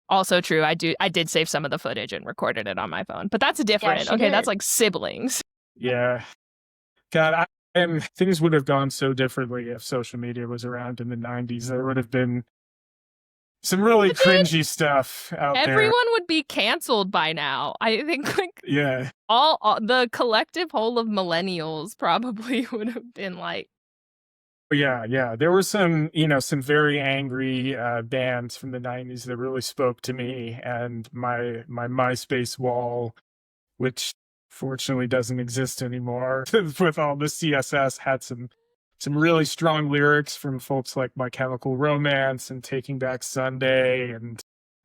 Speaker 1: Also true. I did save some of the footage and recorded it on my phone, but that's different.
Speaker 3: she
Speaker 1: Okay, that's
Speaker 3: did.
Speaker 1: like siblings.
Speaker 2: Yeah. God, and things would have gone so differently if social media was around in the 90s. There would have been some really cringy stuff out there.
Speaker 1: Everyone would be canceled by now. I think like
Speaker 2: Yeah.
Speaker 1: all the collective whole of millennials probably would have been like,
Speaker 2: Yeah. There were some very angry bands from the 90s that really spoke to me, and my MySpace wall, which fortunately doesn't exist anymore, with all the CSS, had some really strong lyrics from folks like My Chemical Romance and Taking Back Sunday, and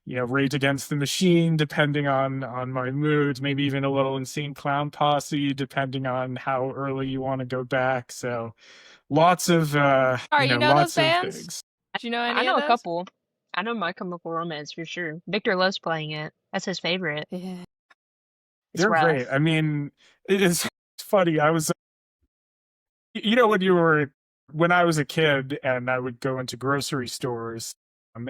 Speaker 2: Rage Against the Machine, depending on my mood, maybe even a little Insane Clown Posse, depending on how early you want to go back. So lots of
Speaker 1: all right, you know those
Speaker 2: lots of
Speaker 1: bands?
Speaker 2: things.
Speaker 1: Do you know
Speaker 3: I
Speaker 1: any
Speaker 3: know
Speaker 1: of
Speaker 3: a
Speaker 1: those?
Speaker 3: couple. I know My Chemical Romance for sure. Victor loves playing it. That's his favorite.
Speaker 1: Yeah.
Speaker 3: It's
Speaker 2: They're
Speaker 3: rough.
Speaker 2: great. I mean, it is funny. I was, when you were when I was a kid and I would go into grocery stores,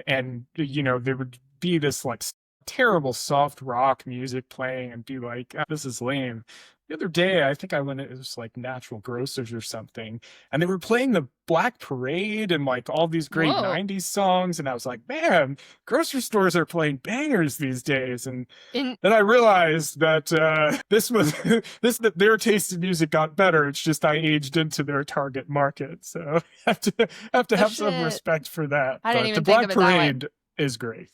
Speaker 2: and there would be this like terrible soft rock music playing and be like, "Ah, this is lame." The other day, I think I went, it was like Natural Grocers or something, and they were playing the Black Parade and like all these great
Speaker 1: Whoa.
Speaker 2: 90s songs. And I was like, man, grocery stores are playing bangers these days. And
Speaker 1: In
Speaker 2: then I realized that that their taste in music got better. It's just I aged into their target market, so have to have
Speaker 1: oh
Speaker 2: have some
Speaker 1: shit.
Speaker 2: respect for that.
Speaker 1: I didn't
Speaker 2: But the
Speaker 1: even think
Speaker 2: Black
Speaker 1: of it that way.
Speaker 2: Parade is great.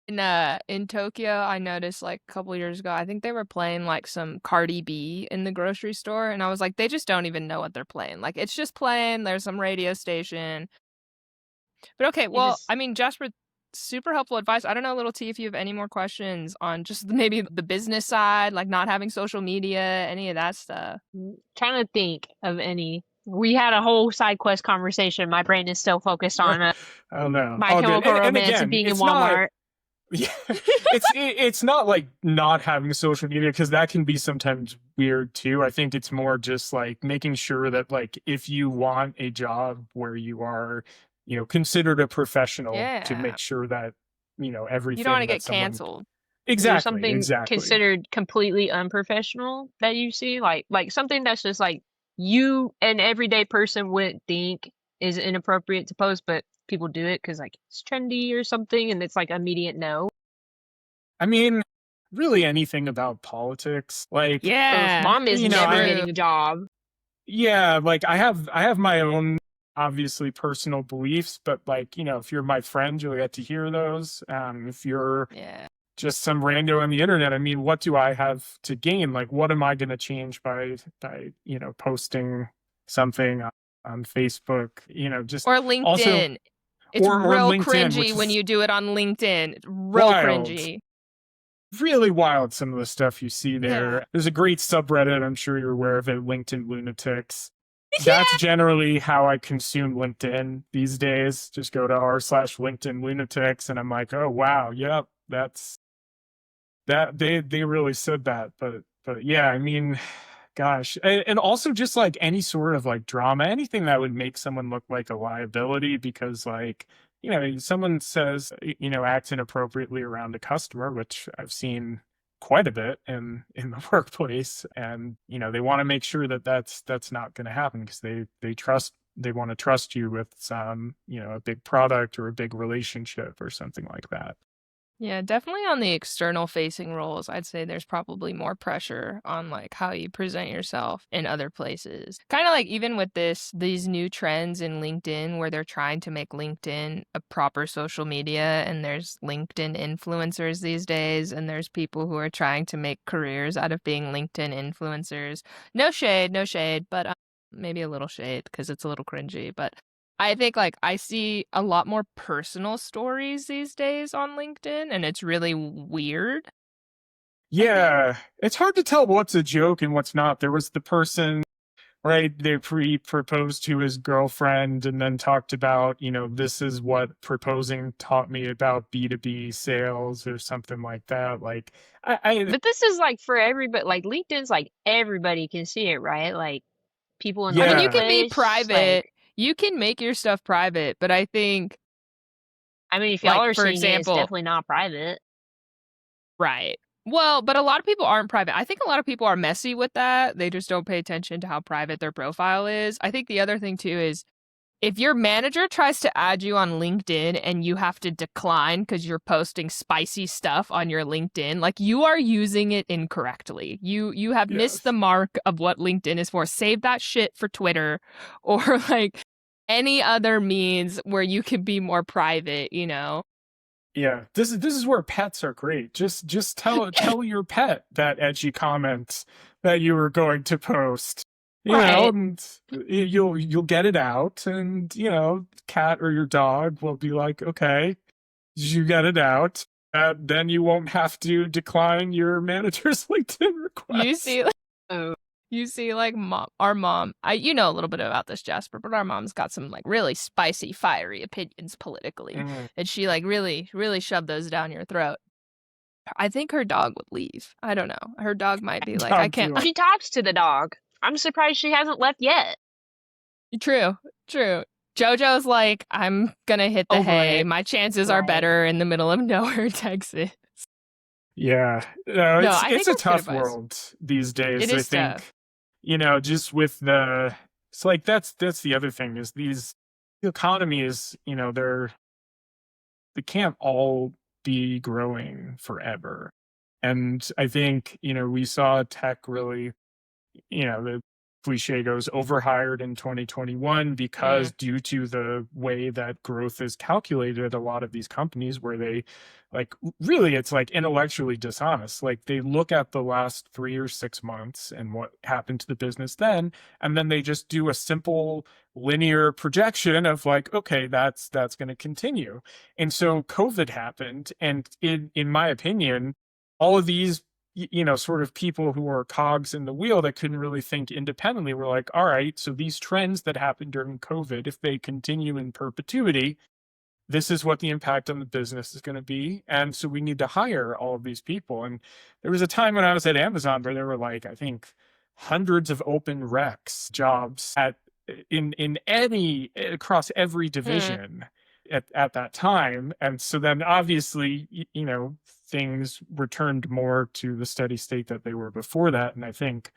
Speaker 1: In Tokyo, I noticed like a couple years ago, I think they were playing like some Cardi B in the grocery store, and I was like, they just don't even know what they're playing. Like it's just playing, there's some radio station. But okay,
Speaker 3: It
Speaker 1: well,
Speaker 3: just
Speaker 1: I mean, Jasper, super helpful advice. I don't know, Little T, if you have any more questions on just maybe the business side, like not having social media, any of that stuff.
Speaker 3: trying to think of any. We had a whole side quest conversation. My brain is still focused on
Speaker 2: I don't know.
Speaker 3: My
Speaker 2: All good.
Speaker 3: Chemical
Speaker 2: And
Speaker 3: Romance and
Speaker 2: again,
Speaker 3: being in
Speaker 2: it's not.
Speaker 3: Walmart.
Speaker 2: Yeah, it's not like not having social media, because that can be sometimes weird too. I think it's more just like making sure that like if you want a job where you are, considered a professional, to
Speaker 1: Yeah.
Speaker 2: make sure that
Speaker 1: You don't want
Speaker 2: everything
Speaker 1: to
Speaker 2: that
Speaker 1: get
Speaker 2: someone
Speaker 1: canceled.
Speaker 3: Is there
Speaker 2: exactly
Speaker 3: something considered completely unprofessional that you see? Like something that's just like you, an everyday person, wouldn't think is inappropriate to post, but people do it because like it's trendy or something, and it's like immediate no.
Speaker 2: I mean, really anything about politics, like
Speaker 3: Ugh,
Speaker 1: Yeah.
Speaker 3: mom is
Speaker 2: you know,
Speaker 3: never
Speaker 2: I-
Speaker 3: getting a job.
Speaker 2: yeah, like I have my own obviously personal beliefs, but like if you're my friend, you'll get to hear those. If you're
Speaker 1: Yeah.
Speaker 2: just some rando on the internet, I mean, what do I have to gain? Like, what am I going to change by posting something on Facebook? Just
Speaker 1: Or LinkedIn.
Speaker 2: also
Speaker 1: It's
Speaker 2: or
Speaker 1: real
Speaker 2: LinkedIn,
Speaker 1: cringy
Speaker 2: which
Speaker 1: when
Speaker 2: is
Speaker 1: you do it on LinkedIn. It's real
Speaker 2: wild.
Speaker 1: cringy.
Speaker 2: Really wild, some of the stuff you see there.
Speaker 1: Yeah.
Speaker 2: There's a great subreddit, I'm sure you're aware of it, LinkedIn Lunatics. That's generally how I consume LinkedIn these days. Just go to r/LinkedIn Lunatics, and I'm like, oh wow, yep, that's that they really said that. But yeah, I mean, gosh, and also just like any sort of like drama, anything that would make someone look like a liability, because like someone says acts inappropriately around a customer, which I've seen quite a bit in the workplace, and they want to make sure that that's not going to happen, because they want to trust you with some a big product or a big relationship or something like that.
Speaker 1: Yeah, definitely on the external facing roles, I'd say there's probably more pressure on like how you present yourself in other places. Kind of like even with these new trends in LinkedIn where they're trying to make LinkedIn a proper social media, and there's LinkedIn influencers these days, and there's people who are trying to make careers out of being LinkedIn influencers. No shade, but maybe a little shade because it's a little cringy, but I think like I see a lot more personal stories these days on LinkedIn, and it's really weird.
Speaker 2: Yeah, it's hard to tell what's a joke and what's not. There was the person, right? They proposed to his girlfriend and then talked about, this is what proposing taught me about B2B sales or something like that. Like,
Speaker 3: But this is like for everybody. Like LinkedIn's like everybody can see it, right? Like people in the
Speaker 1: I mean, you
Speaker 2: Yeah.
Speaker 1: can be
Speaker 3: workplace.
Speaker 1: private.
Speaker 3: Like,
Speaker 1: You can make your stuff private, but I think
Speaker 3: I mean, if y'all
Speaker 1: like
Speaker 3: are
Speaker 1: for
Speaker 3: seeing it, it's
Speaker 1: example,
Speaker 3: definitely not private.
Speaker 1: right. Well, but a lot of people aren't private. I think a lot of people are messy with that. They just don't pay attention to how private their profile is. I think the other thing too is if your manager tries to add you on LinkedIn and you have to decline because you're posting spicy stuff on your LinkedIn, like you are using it incorrectly. You have missed the mark of what LinkedIn is for. Save that shit for Twitter or like any other means where you can be more private,
Speaker 2: Yeah, this is where pets are great. Just tell your pet that edgy comment that you were going to post.
Speaker 1: Right.
Speaker 2: And you'll get it out, and cat or your dog will be like, okay, you get it out. Then you won't have to decline your manager's LinkedIn request.
Speaker 1: You see, like our mom, you know a little bit about this, Jasper, but our mom's got some like really spicy, fiery opinions politically, and she like really, really shoved those down your throat. I think her dog would leave. I don't know. Her dog might be like, I can't.
Speaker 3: She talks to the dog. I'm surprised she hasn't left yet.
Speaker 1: True. JoJo's like, I'm gonna hit the
Speaker 3: Over
Speaker 1: hay.
Speaker 3: it.
Speaker 1: My chances are
Speaker 3: Right.
Speaker 1: better in the middle of nowhere, Texas.
Speaker 2: Yeah, no,
Speaker 1: No, I
Speaker 2: it's
Speaker 1: think
Speaker 2: a
Speaker 1: that's good
Speaker 2: tough
Speaker 1: advice.
Speaker 2: world these days.
Speaker 1: It
Speaker 2: I
Speaker 1: is
Speaker 2: think,
Speaker 1: tough.
Speaker 2: just with it's like that's the other thing is these economies, they can't all be growing forever. And I think, we saw tech really, the cliche goes overhired in 2021 because due to the way that growth is calculated, a lot of these companies where they really it's like intellectually dishonest. Like they look at the last 3 or 6 months and what happened to the business then, and then they just do a simple linear projection of like, okay, that's going to continue. And so COVID happened, and in my opinion, all of these sort of people who are cogs in the wheel that couldn't really think independently were like, all right, so these trends that happened during COVID, if they continue in perpetuity, this is what the impact on the business is going to be. And so we need to hire all of these people. And there was a time when I was at Amazon where there were like, I think, hundreds of open recs jobs in any across every division at that time. And so then obviously, things returned more to the steady state that they were before that. And I think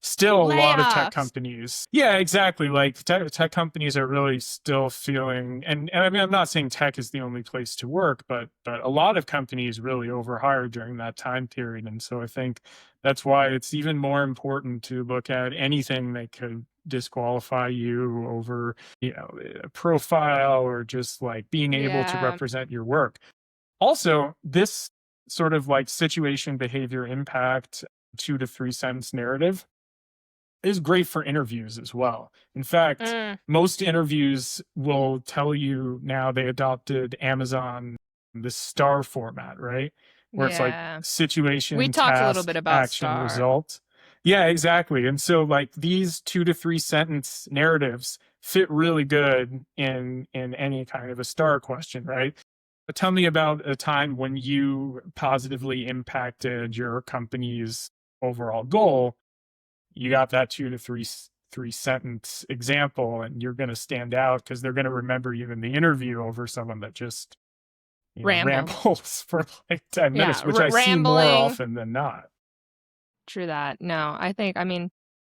Speaker 2: still a lot of tech
Speaker 1: Layoffs.
Speaker 2: companies, yeah, exactly, like tech companies are really still feeling, and I mean, I'm not saying tech is the only place to work, but a lot of companies really overhired during that time period. And so I think that's why it's even more important to look at anything that could disqualify you over a profile or just like being able to
Speaker 1: Yeah.
Speaker 2: represent your work. Also, this sort of like situation behavior impact 2 to 3 sentence narrative is great for interviews as well. In fact, most interviews will tell you now they adopted Amazon, the STAR format, right? Where it's like
Speaker 1: Yeah.
Speaker 2: situation,
Speaker 1: We talked a little
Speaker 2: task,
Speaker 1: bit about
Speaker 2: action,
Speaker 1: STAR.
Speaker 2: result. Yeah, exactly. And so like these 2 to 3 sentence narratives fit really good in any kind of a STAR question, right? But tell me about a time when you positively impacted your company's overall goal. You got that 2 to 3 sentence example, and you're going to stand out because they're going to remember you in the interview over someone that just rambles for like 10 minutes,
Speaker 1: Yeah,
Speaker 2: which I see more
Speaker 1: rambling.
Speaker 2: often than not.
Speaker 1: True that. No, I mean,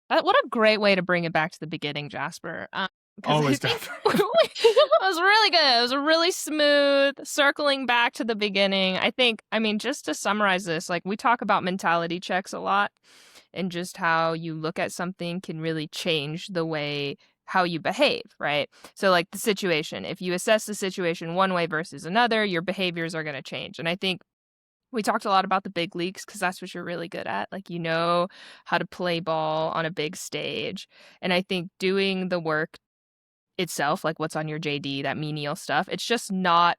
Speaker 1: what a great way to bring it back to the beginning, Jasper. Because I
Speaker 2: Always
Speaker 1: think
Speaker 2: got
Speaker 1: it was really good. It was really smooth, circling back to the beginning. I mean, just to summarize this, like we talk about mentality checks a lot and just how you look at something can really change the way how you behave, right? So like the situation, if you assess the situation one way versus another, your behaviors are going to change. And I think we talked a lot about the big leagues because that's what you're really good at. Like, you know how to play ball on a big stage. And I think doing the work itself, like what's on your JD, that menial stuff, it's just not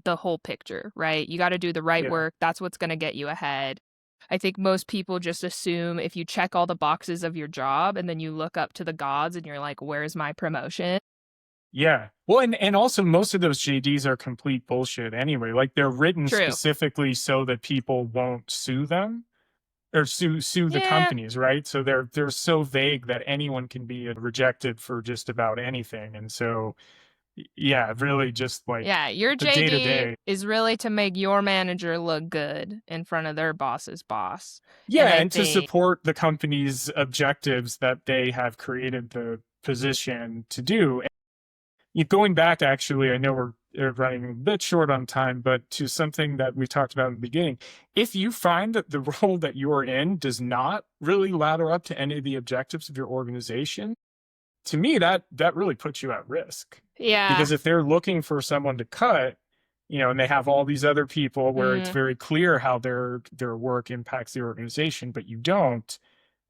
Speaker 1: the whole picture, right? You got to do the right
Speaker 2: Yeah.
Speaker 1: work. That's what's going to get you ahead. I think most people just assume if you check all the boxes of your job and then you look up to the gods and you're like, where's my promotion?
Speaker 2: Yeah. Well, and also most of those JDs are complete bullshit anyway. Like they're written
Speaker 1: True.
Speaker 2: specifically so that people won't sue them or sue the
Speaker 1: Yeah.
Speaker 2: companies, right? So they're so vague that anyone can be rejected for just about anything. And so yeah, really just like
Speaker 1: Yeah, your
Speaker 2: the
Speaker 1: JD
Speaker 2: day-to-day.
Speaker 1: is really to make your manager look good in front of their boss's boss.
Speaker 2: Yeah,
Speaker 1: I
Speaker 2: and to
Speaker 1: think
Speaker 2: support the company's objectives that they have created the position to do. Going back, actually, I know we're running a bit short on time, but to something that we talked about in the beginning, if you find that the role that you're in does not really ladder up to any of the objectives of your organization, to me, that really puts you at risk.
Speaker 1: Yeah.
Speaker 2: Because if they're looking for someone to cut, and they have all these other people where it's very clear how their work impacts the organization, but you don't,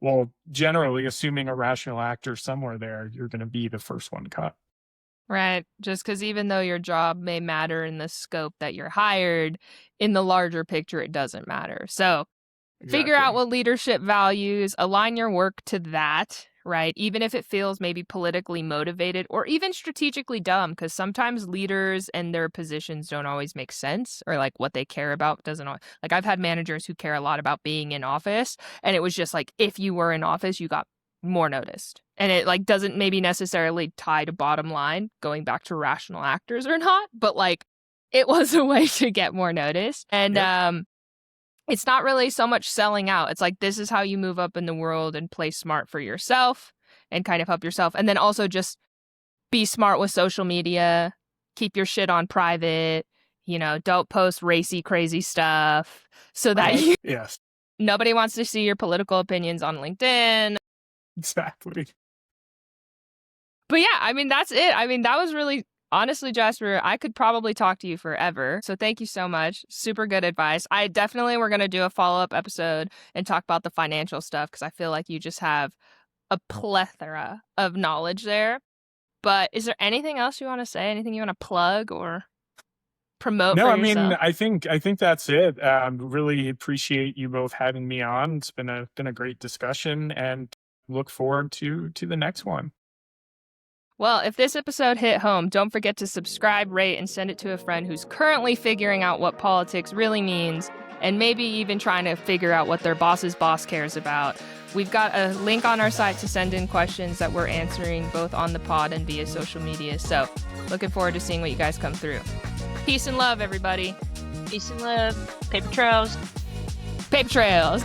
Speaker 2: well, generally, assuming a rational actor somewhere there, you're going to be the first one cut.
Speaker 1: Right. Just because even though your job may matter in the scope that you're hired, in the larger picture, it doesn't matter. So figure out what leadership values, align your work to that, right? Even if it feels maybe politically motivated or even strategically dumb, because sometimes leaders and their positions don't always make sense, or like what they care about doesn't like I've had managers who care a lot about being in office, and it was just like if you were in office, you got more noticed. And it like doesn't maybe necessarily tie to bottom line, going back to rational actors or not, but like it was a way to get more noticed. And it's not really so much selling out. It's like, this is how you move up in the world and play smart for yourself and kind of help yourself. And then also just be smart with social media, keep your shit on private, don't post racy, crazy stuff so that
Speaker 2: Yes,
Speaker 1: nobody wants to see your political opinions on LinkedIn.
Speaker 2: exactly.
Speaker 1: But yeah, I mean, that's it. I mean, that was really, honestly, Jasper, I could probably talk to you forever. So thank you so much. Super good advice. I definitely we're going to do a follow-up episode and talk about the financial stuff because I feel like you just have a plethora of knowledge there. But is there anything else you want to say? Anything you want to plug or promote
Speaker 2: No,
Speaker 1: for
Speaker 2: I mean,
Speaker 1: yourself?
Speaker 2: I think that's it. Really appreciate you both having me on. It's been a great discussion, and look forward to the next one.
Speaker 1: Well, if this episode hit home, don't forget to subscribe, rate, and send it to a friend who's currently figuring out what politics really means and maybe even trying to figure out what their boss's boss cares about. We've got a link on our site to send in questions that we're answering both on the pod and via social media. So looking forward to seeing what you guys come through. Peace and love, everybody.
Speaker 3: Peace and love. Paper trails.
Speaker 1: Paper trails.